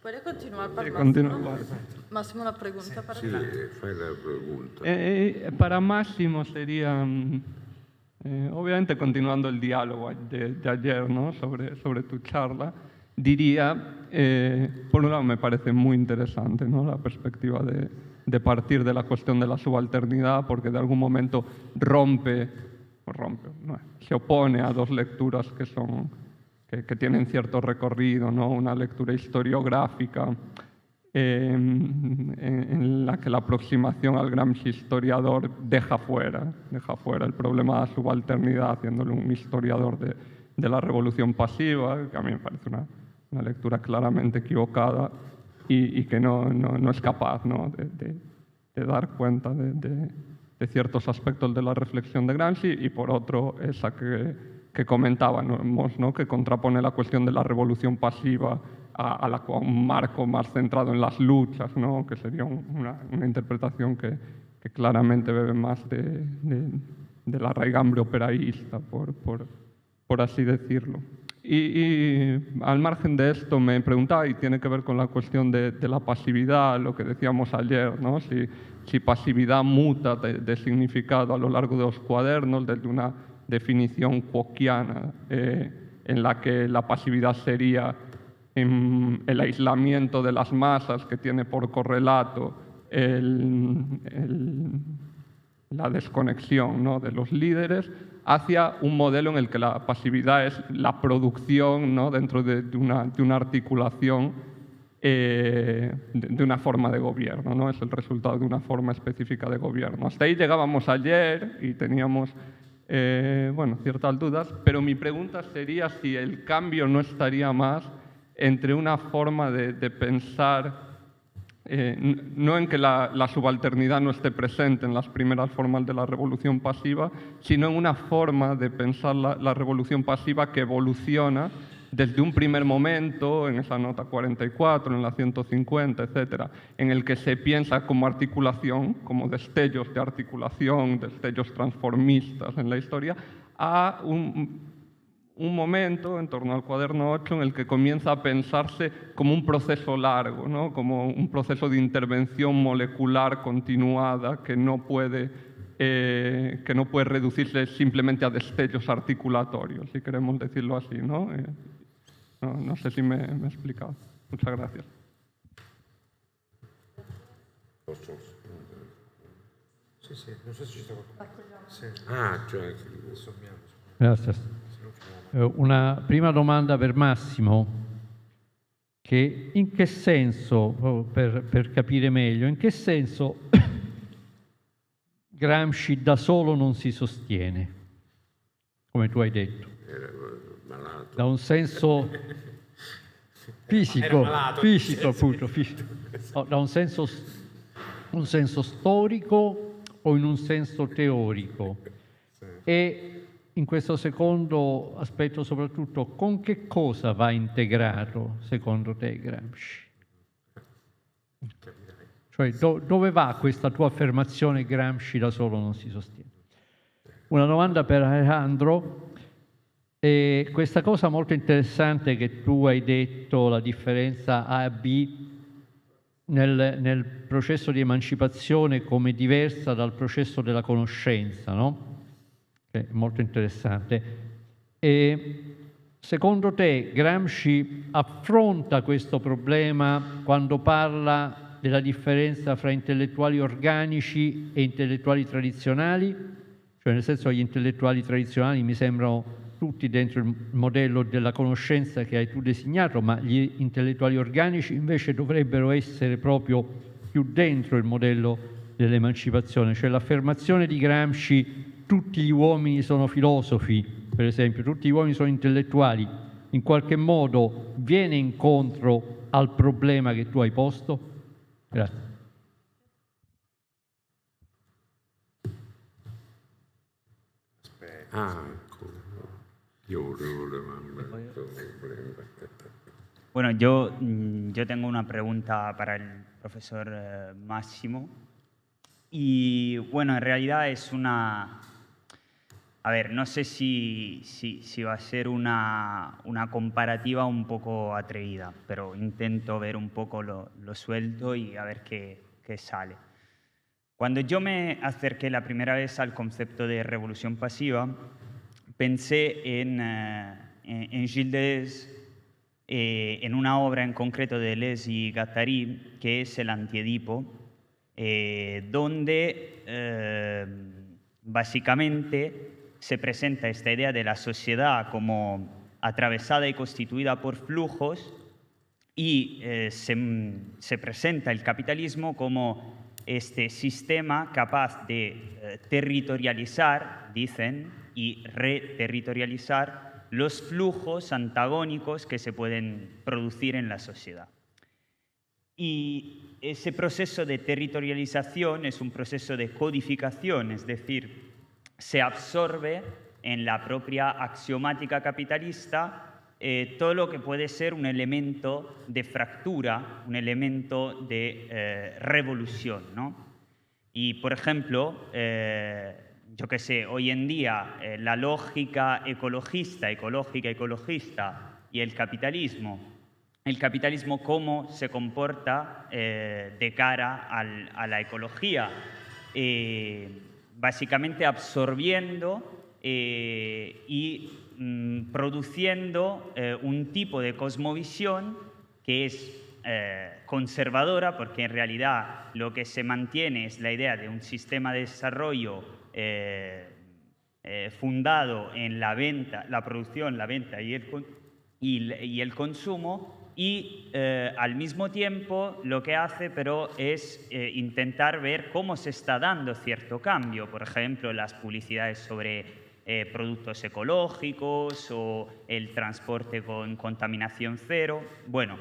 Speaker 1: Puede continuar para
Speaker 6: Sí,
Speaker 1: Massimo.
Speaker 6: continúa.
Speaker 1: Massimo, una pregunta para
Speaker 3: Sì,
Speaker 1: ti.
Speaker 3: fai la pregunta.
Speaker 6: Para Máximo sería, obviamente continuando el diálogo de ayer, ¿no?, sobre tu charla, diría, por un lado me parece muy interesante, ¿no?, la perspectiva de partir de la cuestión de la subalternidad, porque de algún momento se opone a dos lecturas que tienen cierto recorrido, ¿no?, una lectura historiográfica en la que la aproximación al Gramsci historiador deja fuera el problema de la subalternidad, haciéndole un historiador de la revolución pasiva, que a mí me parece una lectura claramente equivocada y que no es capaz, ¿no?, de dar cuenta de ciertos aspectos de la reflexión de Gramsci, y por otro esa que comentábamos, ¿no?, que contrapone la cuestión de la revolución pasiva a un marco más centrado en las luchas, ¿no?, que sería una interpretación que claramente bebe más de la raigambre operaísta, por así decirlo. Y al margen de esto me preguntaba, y tiene que ver con la cuestión de la pasividad, lo que decíamos ayer, ¿no?, si pasividad muta de significado a lo largo de los cuadernos, desde una definición Kuockiana en la que la pasividad sería el aislamiento de las masas, que tiene por correlato la desconexión, ¿no?, de los líderes, hacia un modelo en el que la pasividad es la producción, ¿no?, dentro de una articulación de una forma de gobierno, ¿no? Es el resultado de una forma específica de gobierno. Hasta ahí llegábamos ayer y teníamos ciertas dudas, pero mi pregunta sería si el cambio no estaría más entre una forma de pensar, no en que la subalternidad no esté presente en las primeras formas de la revolución pasiva, sino en una forma de pensar la revolución pasiva que evoluciona desde un primer momento, en esa nota 44, en la 150, etcétera, en el que se piensa como articulación, como destellos de articulación, destellos transformistas en la historia, a un momento, en torno al cuaderno 8, en el que comienza a pensarse como un proceso largo, ¿no?, como un proceso de intervención molecular continuada que no puede reducirse simplemente a destellos articulatorios, si queremos decirlo así, ¿no? No sé si me he explicado. Muchas gracias.
Speaker 2: Sí, non so se ci sta qualcuno. Sì.
Speaker 3: Cioè,
Speaker 7: Grazie. Una prima domanda per Massimo, che in che senso, per capire meglio, in che senso Gramsci da solo non si sostiene, come tu hai detto? Da un senso fisico, appunto, fisico. No, da un senso storico o in un senso teorico? E in questo secondo aspetto soprattutto, con che cosa va integrato secondo te Gramsci? Cioè dove va questa tua affermazione Gramsci da solo non si sostiene? Una domanda per Alejandro. Questa cosa molto interessante che tu hai detto, la differenza A e B nel processo di emancipazione come diversa dal processo della conoscenza, no? È molto interessante. E secondo te Gramsci affronta questo problema quando parla della differenza fra intellettuali organici e intellettuali tradizionali? Cioè, nel senso, gli intellettuali tradizionali mi sembrano tutti dentro il modello della conoscenza che hai tu designato, ma gli intellettuali organici invece dovrebbero essere proprio più dentro il modello dell'emancipazione. Cioè l'affermazione di Gramsci, tutti gli uomini sono filosofi, per esempio, tutti gli uomini sono intellettuali, in qualche modo viene incontro al problema che tu hai posto? Grazie.
Speaker 8: Bueno, yo tengo una pregunta para el profesor Massimo. Y bueno, en realidad es una... A ver, no sé si va a ser una comparativa un poco atrevida, pero intento ver un poco lo suelto y a ver qué sale. Cuando yo me acerqué la primera vez al concepto de revolución pasiva, pensé en Gilles Deleuze, en una obra en concreto de Deleuze y Guattari, que es El Antiedipo, donde básicamente se presenta esta idea de la sociedad como atravesada y constituida por flujos y se presenta el capitalismo como este sistema capaz de territorializar, dicen, y reterritorializar los flujos antagónicos que se pueden producir en la sociedad. Y ese proceso de territorialización es un proceso de codificación, es decir, se absorbe en la propia axiomática capitalista todo lo que puede ser un elemento de fractura, un elemento de revolución, ¿no? Y, por ejemplo, yo qué sé, hoy en día la lógica ecológica y el capitalismo cómo se comporta de cara a la ecología, básicamente absorbiendo y produciendo un tipo de cosmovisión que es conservadora, porque en realidad lo que se mantiene es la idea de un sistema de desarrollo fundado en la venta, la producción, la venta y el consumo, y al mismo tiempo lo que hace pero es intentar ver cómo se está dando cierto cambio, por ejemplo las publicidades sobre productos ecológicos o el transporte con contaminación cero. Bueno,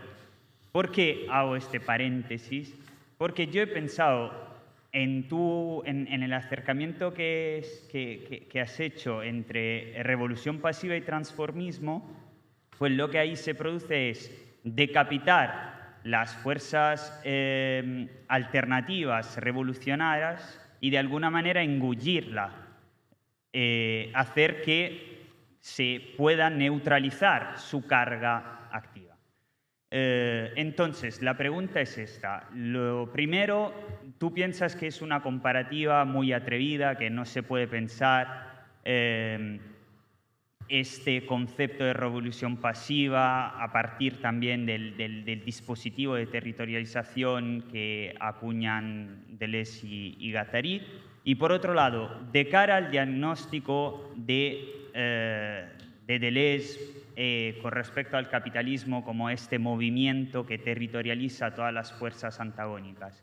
Speaker 8: ¿por qué hago este paréntesis? Porque yo he pensado en el acercamiento que has hecho entre revolución pasiva y transformismo, pues lo que ahí se produce es decapitar las fuerzas alternativas revolucionarias y de alguna manera engullirla, hacer que se pueda neutralizar su carga activa. Entonces, la pregunta es esta. Lo primero, ¿tú piensas que es una comparativa muy atrevida, que no se puede pensar este concepto de revolución pasiva a partir también del dispositivo de territorialización que acuñan Deleuze y Guattari? Y por otro lado, de cara al diagnóstico de Deleuze con respecto al capitalismo como este movimiento que territorializa todas las fuerzas antagónicas,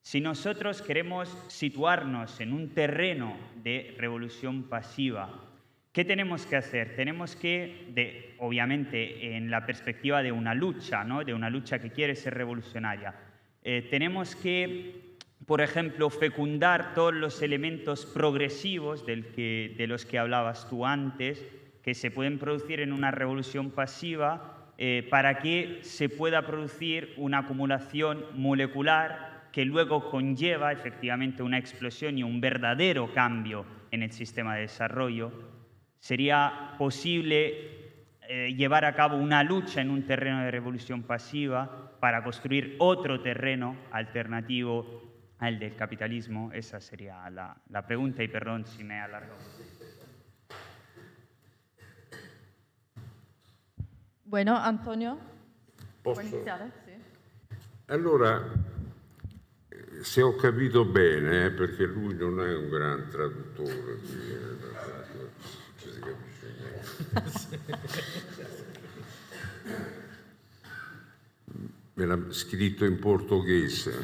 Speaker 8: si nosotros queremos situarnos en un terreno de revolución pasiva, ¿qué tenemos que hacer? Tenemos que, obviamente, en la perspectiva de una lucha, ¿no? De una lucha que quiere ser revolucionaria, tenemos que, por ejemplo, fecundar todos los elementos progresivos de los que hablabas tú antes, que se pueden producir en una revolución pasiva, para que se pueda producir una acumulación molecular que luego conlleva efectivamente una explosión y un verdadero cambio en el sistema de desarrollo. ¿Sería posible llevar a cabo una lucha en un terreno de revolución pasiva para construir otro terreno alternativo al del capitalismo? Esa sería la pregunta, y perdón si me he alargado.
Speaker 1: Bueno, Antonio,
Speaker 3: Posso?
Speaker 1: puoi iniziare? Sì.
Speaker 3: Allora, se ho capito bene, perché lui non è un gran traduttore, ci si capisce niente. Me l'ha scritto in portoghese.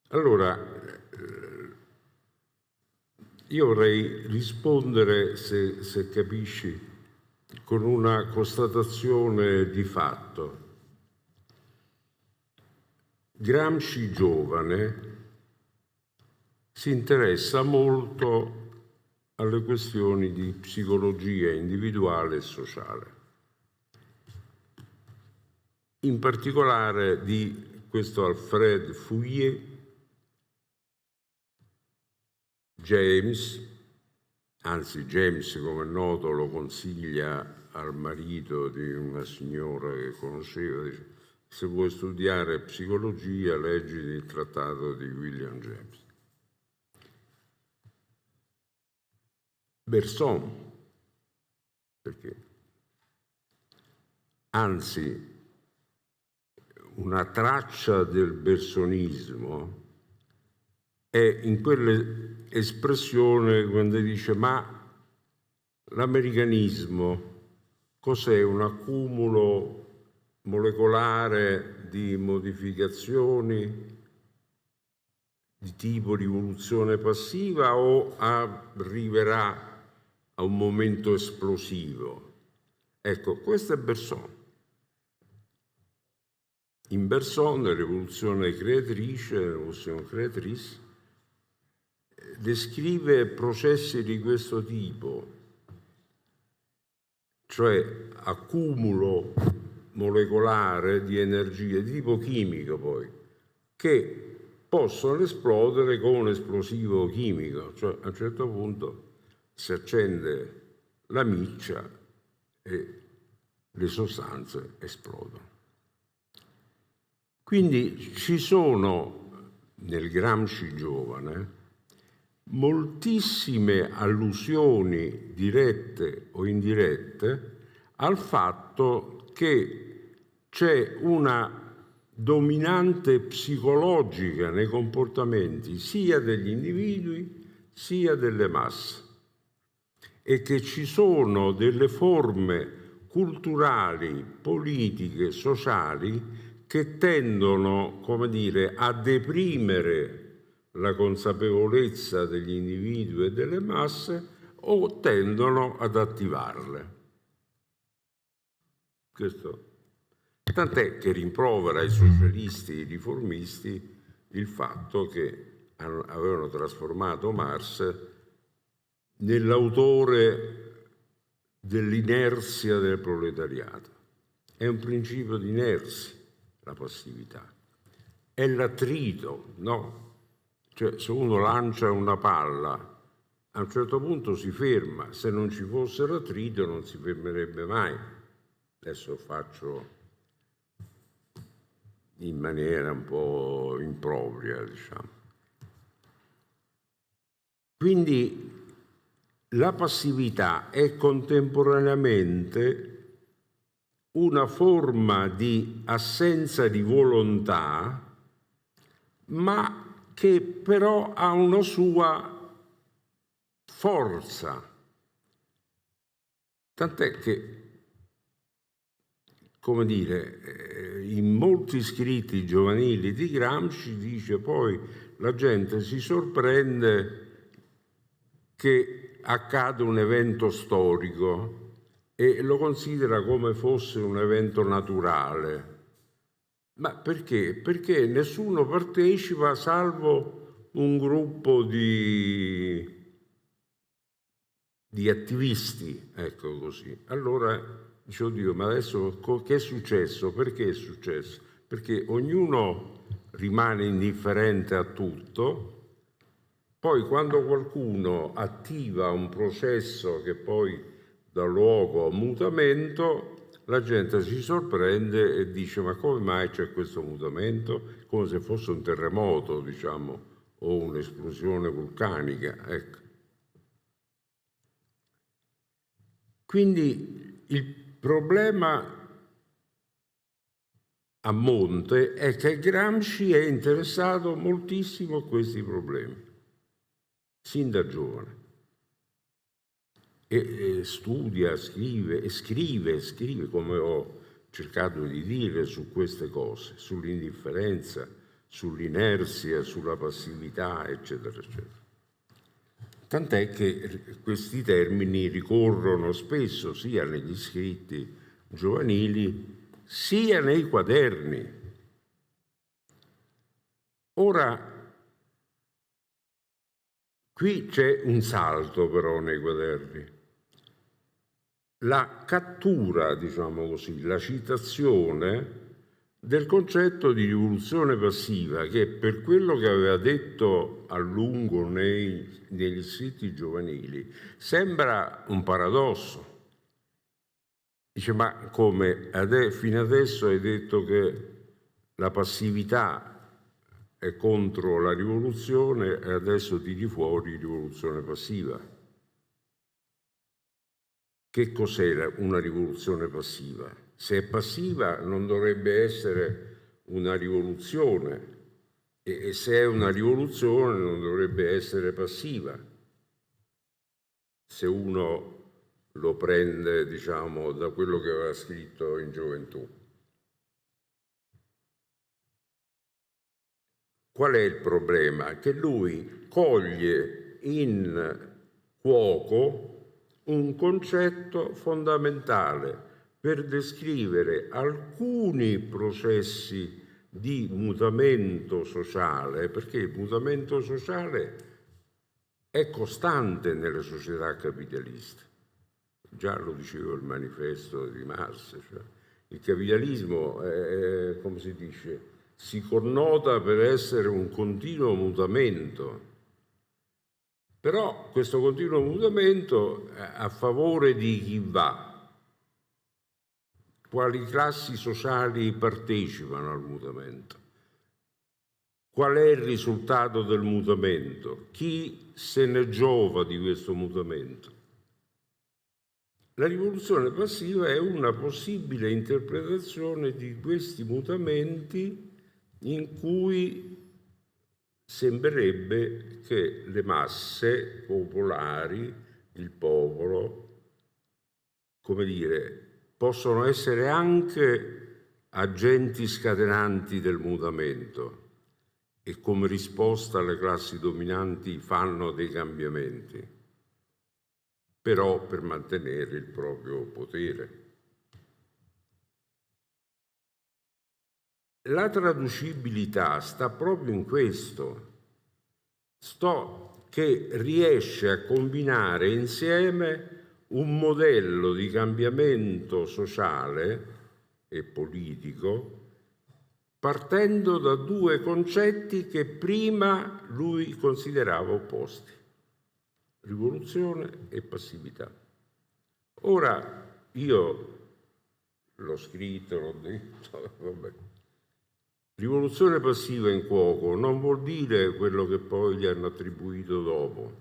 Speaker 3: Allora, io vorrei rispondere, se capisci, con una constatazione di fatto. Gramsci giovane si interessa molto alle questioni di psicologia individuale e sociale, in particolare di questo Alfred Fouillet, James, come è noto, lo consiglia al marito di una signora che conosceva, dice: se vuoi studiare psicologia, leggi il trattato di William James. Bergson, perché? Anzi, una traccia del bergsonismo è in quell'espressione quando dice: ma l'americanismo cos'è un accumulo molecolare di modificazioni di tipo rivoluzione passiva o arriverà a un momento esplosivo? Ecco, questo è Bergson. In Bergson, la rivoluzione creatrice, la rivoluzione creatrice, descrive processi di questo tipo, cioè accumulo molecolare di energie di tipo chimico poi, che possono esplodere con un esplosivo chimico, cioè a un certo punto si accende la miccia e le sostanze esplodono. Quindi ci sono nel Gramsci giovane moltissime allusioni dirette o indirette al fatto che c'è una dominante psicologica nei comportamenti sia degli individui sia delle masse e che ci sono delle forme culturali, politiche, sociali che tendono, come dire, a deprimere la consapevolezza degli individui e delle masse o tendono ad attivarle. Questo. Tant'è che rimprovera ai socialisti e ai riformisti il fatto che avevano trasformato Marx nell'autore dell'inerzia del proletariato. È un principio di inerzia, la passività. È l'attrito, no? Cioè, se uno lancia una palla, a un certo punto si ferma. Se non ci fosse l'attrito non si fermerebbe mai. Adesso faccio in maniera un po' impropria, diciamo. Quindi la passività è contemporaneamente una forma di assenza di volontà, ma che però ha una sua forza. Tant'è che, come dire, in molti scritti giovanili di Gramsci dice poi la gente si sorprende che accade un evento storico e lo considera come fosse un evento naturale. Ma perché? Perché nessuno partecipa salvo un gruppo di attivisti, ecco così. Allora dice, oddio, ma adesso che è successo? Perché è successo? Perché ognuno rimane indifferente a tutto, poi quando qualcuno attiva un processo che poi dà luogo a un mutamento, la gente si sorprende e dice, ma come mai c'è questo mutamento? Come se fosse un terremoto, diciamo, o un'esplosione vulcanica, ecco. Quindi il problema a monte è che Gramsci è interessato moltissimo a questi problemi, sin da giovane. E studia, scrive, come ho cercato di dire, su queste cose, sull'indifferenza, sull'inerzia, sulla passività, eccetera, eccetera. Tant'è che questi termini ricorrono spesso sia negli scritti giovanili sia nei quaderni. Ora, qui c'è un salto però nei quaderni. La cattura, diciamo così, la citazione del concetto di rivoluzione passiva, che per quello che aveva detto a lungo negli scritti giovanili sembra un paradosso. Dice, ma come fino adesso hai detto che la passività è contro la rivoluzione e adesso tiri fuori rivoluzione passiva. Che cos'era una rivoluzione passiva? Se è passiva non dovrebbe essere una rivoluzione e se è una rivoluzione non dovrebbe essere passiva. Se uno lo prende, diciamo, da quello che aveva scritto in gioventù. Qual è il problema? Che lui coglie in Cuoco un concetto fondamentale per descrivere alcuni processi di mutamento sociale, perché il mutamento sociale è costante nelle società capitaliste. Già lo diceva il manifesto di Marx, cioè il capitalismo, come si dice, si connota per essere un continuo mutamento. Però questo continuo mutamento a favore di chi va? Quali classi sociali partecipano al mutamento? Qual è il risultato del mutamento? Chi se ne giova di questo mutamento? La rivoluzione passiva è una possibile interpretazione di questi mutamenti in cui sembrerebbe che le masse popolari, il popolo, come dire, possono essere anche agenti scatenanti del mutamento e come risposta le classi dominanti fanno dei cambiamenti, però per mantenere il proprio potere. La traducibilità sta proprio in questo, che riesce a combinare insieme un modello di cambiamento sociale e politico partendo da due concetti che prima lui considerava opposti: rivoluzione e passività. Ora, io l'ho scritto, l'ho detto, vabbè. Rivoluzione passiva in Cuoco non vuol dire quello che poi gli hanno attribuito dopo,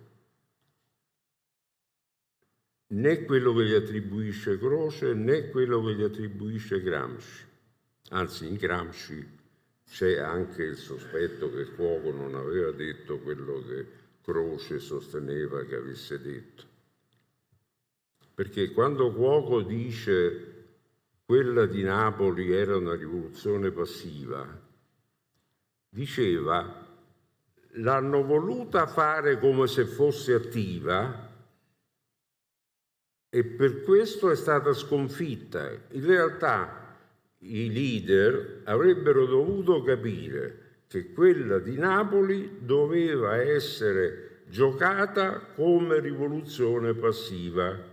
Speaker 3: né quello che gli attribuisce Croce, né quello che gli attribuisce Gramsci. Anzi, in Gramsci c'è anche il sospetto che Cuoco non aveva detto quello che Croce sosteneva che avesse detto. Perché quando Cuoco dice quella di Napoli era una rivoluzione passiva, diceva l'hanno voluta fare come se fosse attiva e per questo è stata sconfitta. In realtà i leader avrebbero dovuto capire che quella di Napoli doveva essere giocata come rivoluzione passiva.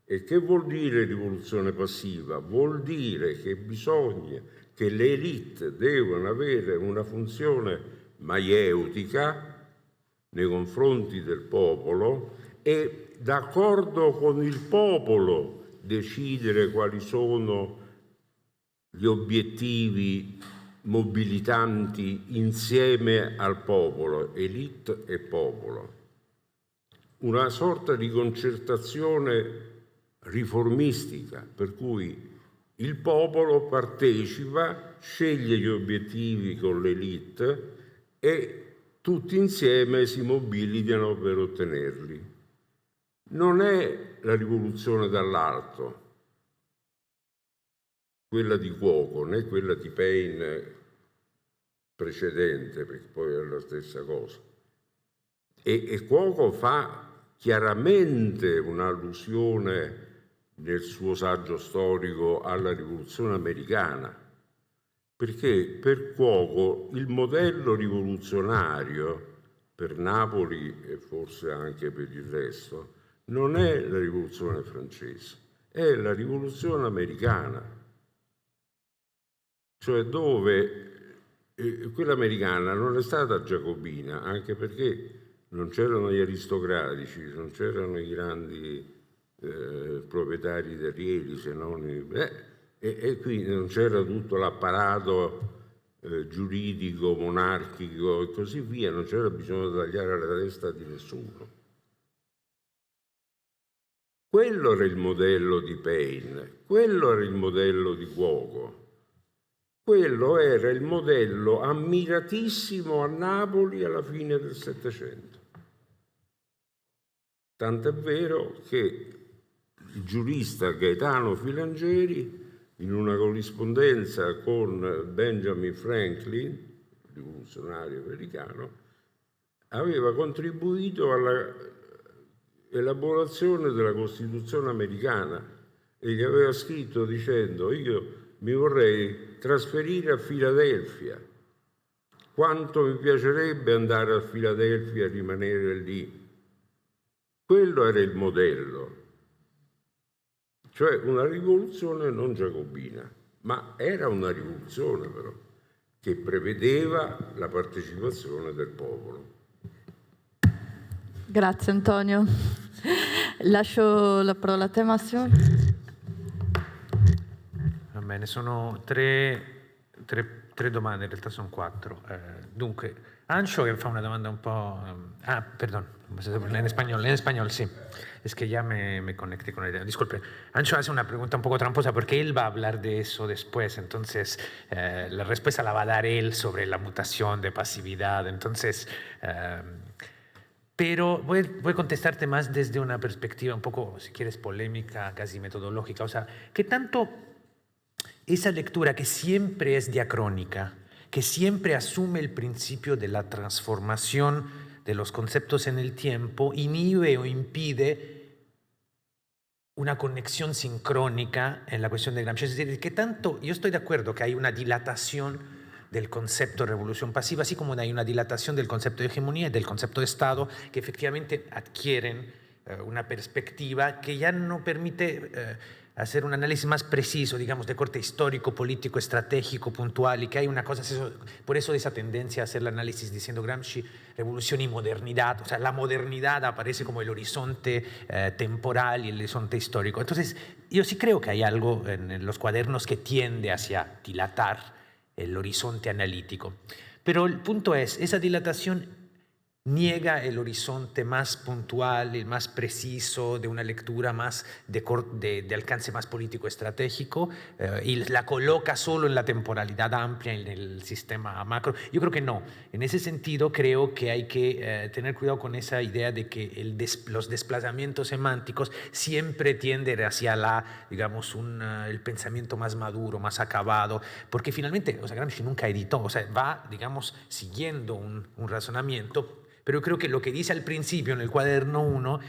Speaker 3: E che vuol dire rivoluzione passiva? Vuol dire che bisogna che le élite devono avere una funzione maieutica nei confronti del popolo e d'accordo con il popolo decidere quali sono gli obiettivi mobilitanti insieme al popolo, élite e popolo. Una sorta di concertazione riformistica, per cui il popolo partecipa, sceglie gli obiettivi con l'élite e tutti insieme si mobilitano per ottenerli. Non è la rivoluzione dall'alto, quella di Cuoco, né quella di Paine precedente, perché poi è la stessa cosa. E Cuoco fa chiaramente un'allusione nel suo saggio storico alla rivoluzione americana, perché per Cuoco il modello rivoluzionario per Napoli e forse anche per il resto non è la rivoluzione francese, è la rivoluzione americana, cioè dove quella americana non è stata giacobina, anche perché non c'erano gli aristocratici, non c'erano i grandi proprietari terrieri, se non e quindi non c'era tutto l'apparato giuridico, monarchico e così via, non c'era bisogno di tagliare la testa di nessuno. Quello era il modello di Paine, quello era il modello di Cuoco, quello era il modello ammiratissimo a Napoli alla fine del Settecento. Tant'è vero che il giurista Gaetano Filangieri, in una corrispondenza con Benjamin Franklin, rivoluzionario americano, aveva contribuito alla elaborazione della Costituzione americana e gli aveva scritto dicendo: io mi vorrei trasferire a Filadelfia, quanto mi piacerebbe andare a Filadelfia e rimanere lì. Quello era il modello, cioè una rivoluzione non giacobina, ma era una rivoluzione però, che prevedeva la partecipazione del popolo.
Speaker 1: Grazie Antonio. Lascio la parola a te, Massimo.
Speaker 2: Va bene, sono tre domande, in realtà sono 4. Dunque, Ancho que fa una domanda un po'... perdón, en español sí. Es que ya me conecté con la idea. Disculpe, Ancho hace una pregunta un poco tramposa porque él va a hablar de eso después, entonces la respuesta la va a dar él sobre la mutación de pasividad, entonces... Pero voy a contestarte más desde una perspectiva un poco, si quieres, polémica, casi metodológica. O sea, ¿qué tanto esa lectura que siempre es diacrónica, que siempre asume el principio de la transformación de los conceptos en el tiempo, inhibe o impide una conexión sincrónica en la cuestión de Gramsci? Es decir, ¿qué tanto? Yo estoy de acuerdo que hay una dilatación del concepto de revolución pasiva, así como hay una dilatación del concepto de hegemonía y del concepto de Estado, que efectivamente adquieren una perspectiva que ya no permite hacer un análisis más preciso, digamos, de corte histórico, político, estratégico, puntual, y que hay una cosa, por eso de esa tendencia a hacer el análisis diciendo Gramsci, revolución y modernidad. O sea, la modernidad aparece como el horizonte temporal y el horizonte histórico. Entonces, yo sí creo que hay algo en los cuadernos que tiende hacia dilatar el horizonte analítico. Pero el punto es, esa dilatación niega el horizonte más puntual, el más preciso, de una lectura más de alcance más político-estratégico, y la coloca solo en la temporalidad amplia, en el sistema macro. Yo creo que no. En ese sentido, creo que hay que tener cuidado con esa idea de que los desplazamientos semánticos siempre tienden hacia digamos, el pensamiento más maduro, más acabado, porque finalmente, o sea, Gramsci nunca editó, o sea, va, digamos, siguiendo un razonamiento. Pero yo creo que lo que dice al principio en el cuaderno 1,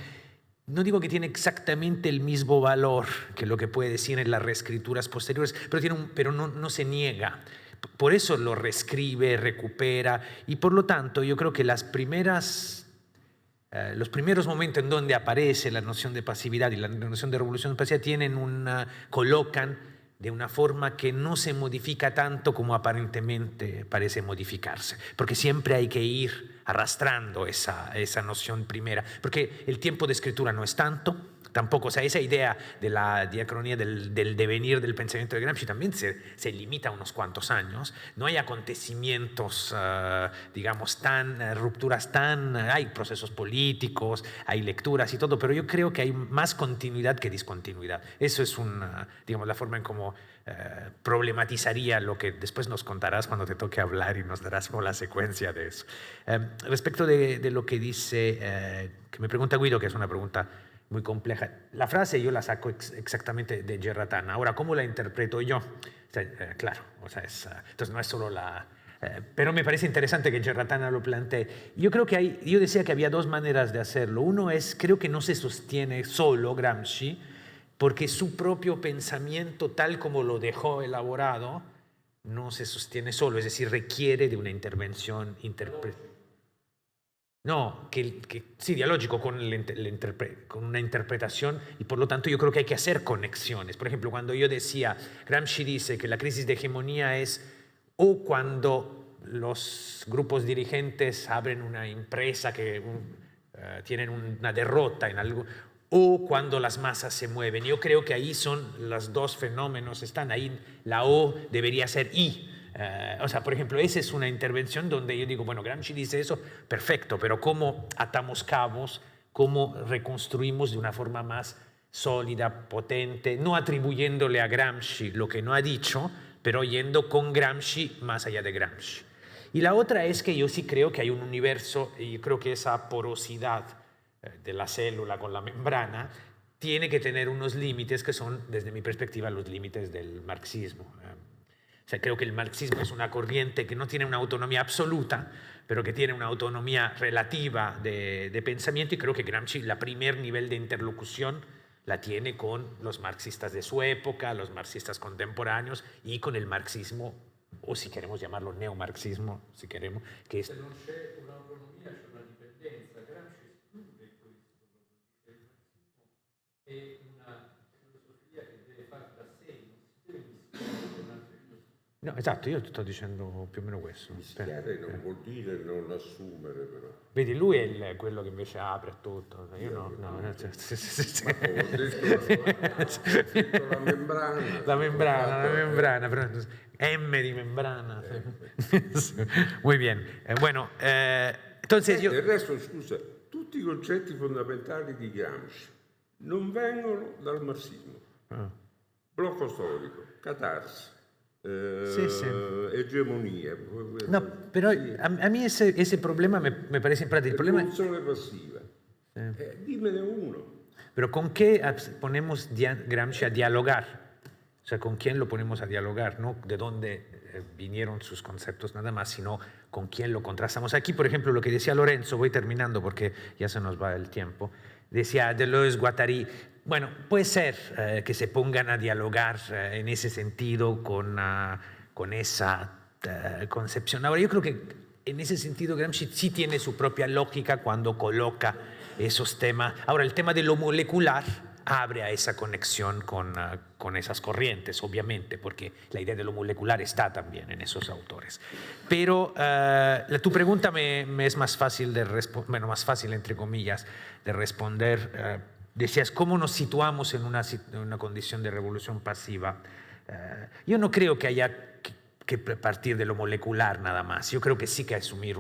Speaker 2: no digo que tiene exactamente el mismo valor que lo que puede decir en las reescrituras posteriores, pero no se niega. Por eso lo reescribe, recupera, y por lo tanto yo creo que los primeros momentos en donde aparece la noción de pasividad y la noción de revolución pasiva colocan de una forma que no se modifica tanto como aparentemente parece modificarse, porque siempre hay que ir arrastrando esa noción primera, porque el tiempo de escritura no es tanto, tampoco, o sea, esa idea de la diacronía del devenir del pensamiento de Gramsci también se limita a unos cuantos años, no hay acontecimientos, digamos, rupturas hay procesos políticos, hay lecturas y todo, pero yo creo que hay más continuidad que discontinuidad. Eso es digamos, la forma en cómo problematizaría lo que después nos contarás cuando te toque hablar y nos darás como la secuencia de eso. Respecto de lo que dice, que me pregunta Guido, que es una pregunta muy compleja. La frase yo la saco exactamente de Gerratana. Ahora, ¿cómo la interpreto yo? O sea, claro, o sea, entonces no es solo pero me parece interesante que Gerratana lo plantee. Yo creo que yo decía que había dos maneras de hacerlo. Uno es, creo que no se sostiene solo Gramsci, porque su propio pensamiento, tal como lo dejó elaborado, no se sostiene solo, es decir, requiere de una intervención No, sí, dialógico con una interpretación, y por lo tanto yo creo que hay que hacer conexiones. Por ejemplo, cuando yo decía, Gramsci dice que la crisis de hegemonía es o cuando los grupos dirigentes abren una empresa que tienen una derrota en algo, o cuando las masas se mueven. Yo creo que ahí son los dos fenómenos, están ahí, la O debería ser I. O sea, por ejemplo, esa es una intervención donde yo digo, bueno, Gramsci dice eso, perfecto, pero ¿cómo atamos cabos? ¿Cómo reconstruimos de una forma más sólida, potente? No atribuyéndole a Gramsci lo que no ha dicho, pero yendo con Gramsci más allá de Gramsci. Y la otra es que yo sí creo que hay un universo, y creo que esa porosidad de la célula con la membrana tiene que tener unos límites que son, desde mi perspectiva, los límites del marxismo. O sea, creo que el marxismo es una corriente que no tiene una autonomía absoluta, pero que tiene una autonomía relativa de pensamiento, y creo que Gramsci, la primer nivel de interlocución, la tiene con los marxistas de su época, los marxistas contemporáneos, y con el marxismo, o si queremos llamarlo neomarxismo, si queremos, que es... No, esatto, io sto dicendo più o meno questo.
Speaker 3: Mischiare non vuol dire non assumere, però.
Speaker 2: Vedi, lui è quello che invece apre a tutto. Io no.
Speaker 3: Ma ho detto la membrana.
Speaker 2: La membrana. M di membrana. Muy bien. Bueno, entonces yo...
Speaker 3: Del resto, scusa, tutti i concetti fondamentali di Gramsci non vengono dal marxismo. Blocco storico, catarsi. Hegemonía.
Speaker 2: No, pero a mí ese problema me parece importante. El problema
Speaker 3: es pasiva. Dime de uno.
Speaker 2: Pero ¿con qué ponemos Gramsci a dialogar? O sea, ¿con quién lo ponemos a dialogar? No de dónde vinieron sus conceptos nada más, sino con quién lo contrastamos. Aquí, por ejemplo, lo que decía Lorenzo, voy terminando porque ya se nos va el tiempo, decía Deleuze, Guattari. Bueno, puede ser que se pongan a dialogar en ese sentido con esa concepción. Ahora, yo creo que en ese sentido Gramsci sí tiene su propia lógica cuando coloca esos temas. Ahora, el tema de lo molecular abre a esa conexión con esas corrientes, obviamente, porque la idea de lo molecular está también en esos autores. Pero tu pregunta me es más fácil bueno, más fácil entre comillas de responder. Decías, ¿cómo nos situamos en una condición de revolución pasiva? Yo no creo que haya que partir de lo molecular nada más. Yo creo que sí que asumir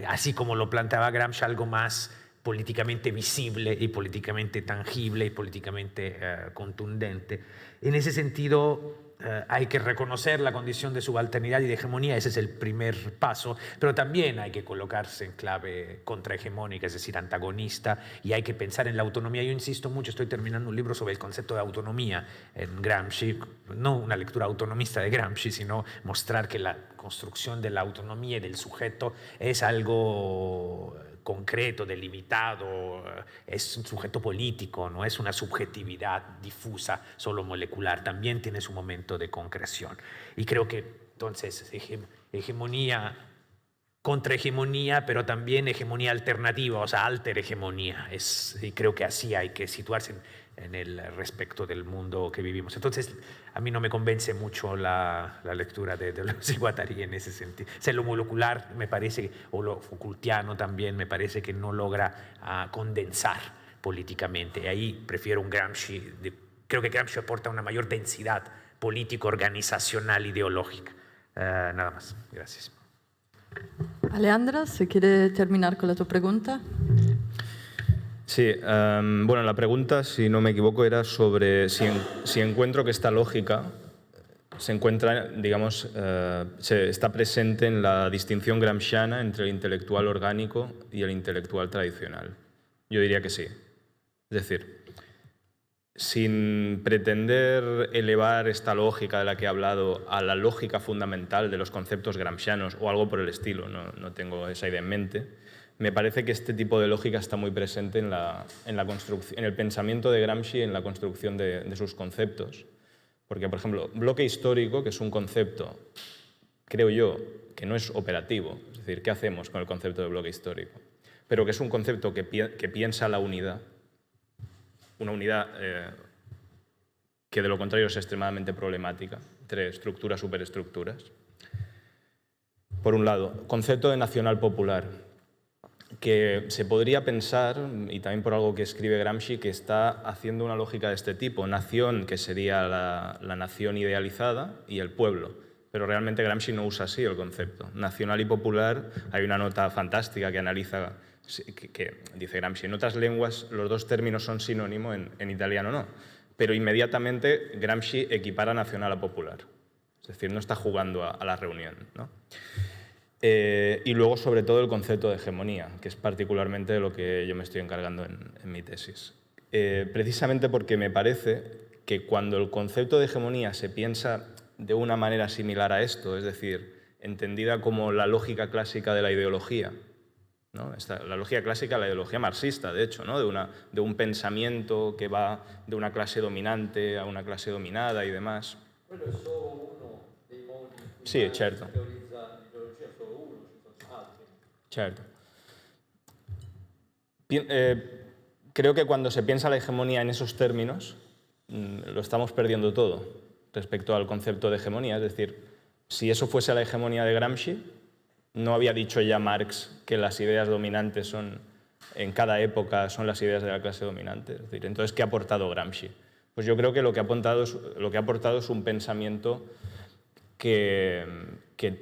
Speaker 2: así como lo planteaba Gramsci, algo más políticamente visible y políticamente tangible y políticamente contundente. En ese sentido, hay que reconocer la condición de subalternidad y de hegemonía, ese es el primer paso, pero también hay que colocarse en clave contrahegemónica, es decir, antagonista, y hay que pensar en la autonomía. Yo insisto mucho, estoy terminando un libro sobre el concepto de autonomía en Gramsci, no una lectura autonomista de Gramsci, sino mostrar que la construcción de la autonomía y del sujeto es algo concreto, delimitado, es un sujeto político, no es una subjetividad difusa, solo molecular, también tiene su momento de concreción. Y creo que entonces hegemonía, contrahegemonía, pero también hegemonía alternativa, o sea, alterhegemonía, y creo que así hay que situarse en el respecto del mundo que vivimos. Entonces, a mí no me convence mucho la lectura de Deleuze y Guattari en ese sentido. O sea, lo molecular me parece, o lo Foucaultiano también, me parece que no logra condensar políticamente. Y ahí prefiero un Gramsci, creo que Gramsci aporta una mayor densidad político-organizacional, ideológica. Nada más. Gracias.
Speaker 1: Alejandra, ¿se quiere terminar con la tu pregunta?
Speaker 4: Sí, bueno, la pregunta, si no me equivoco, era sobre si encuentro que esta lógica se encuentra, digamos, está presente en la distinción gramsciana entre el intelectual orgánico y el intelectual tradicional. Yo diría que sí. Es decir, sin pretender elevar esta lógica de la que he hablado a la lógica fundamental de los conceptos gramscianos o algo por el estilo, no tengo esa idea en mente, me parece que este tipo de lógica está muy presente en el pensamiento de Gramsci, en la construcción de sus conceptos. Porque, por ejemplo, bloque histórico, que es un concepto, creo yo, que no es operativo, es decir, ¿qué hacemos con el concepto de bloque histórico? Pero que es un concepto que piensa la unidad, una unidad que de lo contrario es extremadamente problemática, entre estructuras, superestructuras. Por un lado, concepto de nacional popular, que se podría pensar, y también por algo que escribe Gramsci, que está haciendo una lógica de este tipo. Nación, que sería la nación idealizada, y el pueblo. Pero realmente Gramsci no usa así el concepto. Nacional y popular, hay una nota fantástica que analiza, que dice Gramsci, en otras lenguas los dos términos son sinónimos, en italiano no. Pero inmediatamente Gramsci equipara nacional a popular. Es decir, no está jugando a la reunión, ¿no? Y luego, sobre todo, el concepto de hegemonía, que es particularmente de lo que yo me estoy encargando en mi tesis. precisamente porque me parece que cuando el concepto de hegemonía se piensa de una manera similar a esto, es decir, entendida como la lógica clásica de la ideología, ¿no? La lógica clásica, la ideología marxista, de hecho, ¿no? de un pensamiento que va de una clase dominante a una clase dominada y demás.
Speaker 7: Quello è solo uno dei modi in cui
Speaker 4: Sì, certo.
Speaker 7: teorizza l'ideologia, solo uno, ci sono altri.
Speaker 4: Certo. Creo que cuando se piensa la hegemonía en esos términos, lo estamos perdiendo todo respecto al concepto de hegemonía. Es decir, si eso fuese la hegemonía de Gramsci, no había dicho ya Marx que las ideas dominantes son, en cada época son las ideas de la clase dominante. Es decir, entonces, ¿qué ha aportado Gramsci? Pues yo creo que lo que ha aportado es un pensamiento que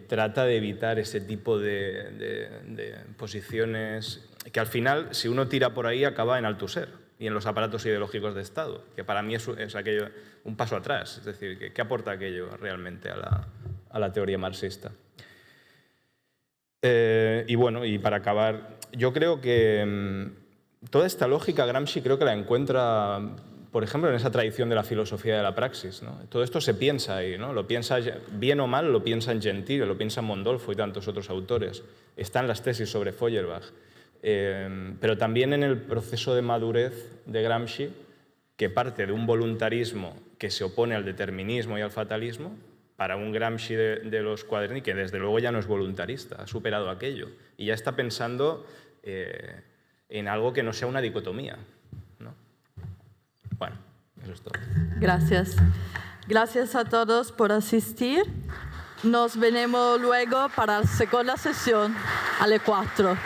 Speaker 4: trata de evitar ese tipo de posiciones que al final, si uno tira por ahí, acaba en Althusser y en los aparatos ideológicos de Estado, que para mí es aquello, un paso atrás. Es decir, ¿qué aporta aquello realmente a la teoría marxista? Y bueno, y para acabar, yo creo que toda esta lógica Gramsci creo que la encuentra, por ejemplo, en esa tradición de la filosofía de la praxis, ¿no? Todo esto se piensa ahí, ¿no? Lo piensa, bien o mal, lo piensa en Gentile, lo piensa en Mondolfo y tantos otros autores. Están las tesis sobre Feuerbach. Pero también en el proceso de madurez de Gramsci, que parte de un voluntarismo que se opone al determinismo y al fatalismo, para un Gramsci de los Quaderni, que desde luego ya no es voluntarista, ha superado aquello y ya está pensando en algo que no sea una dicotomía, ¿no? Bueno, eso es todo.
Speaker 1: Gracias. Gracias a todos por asistir. Nos veremos luego para la segunda sesión a las 4.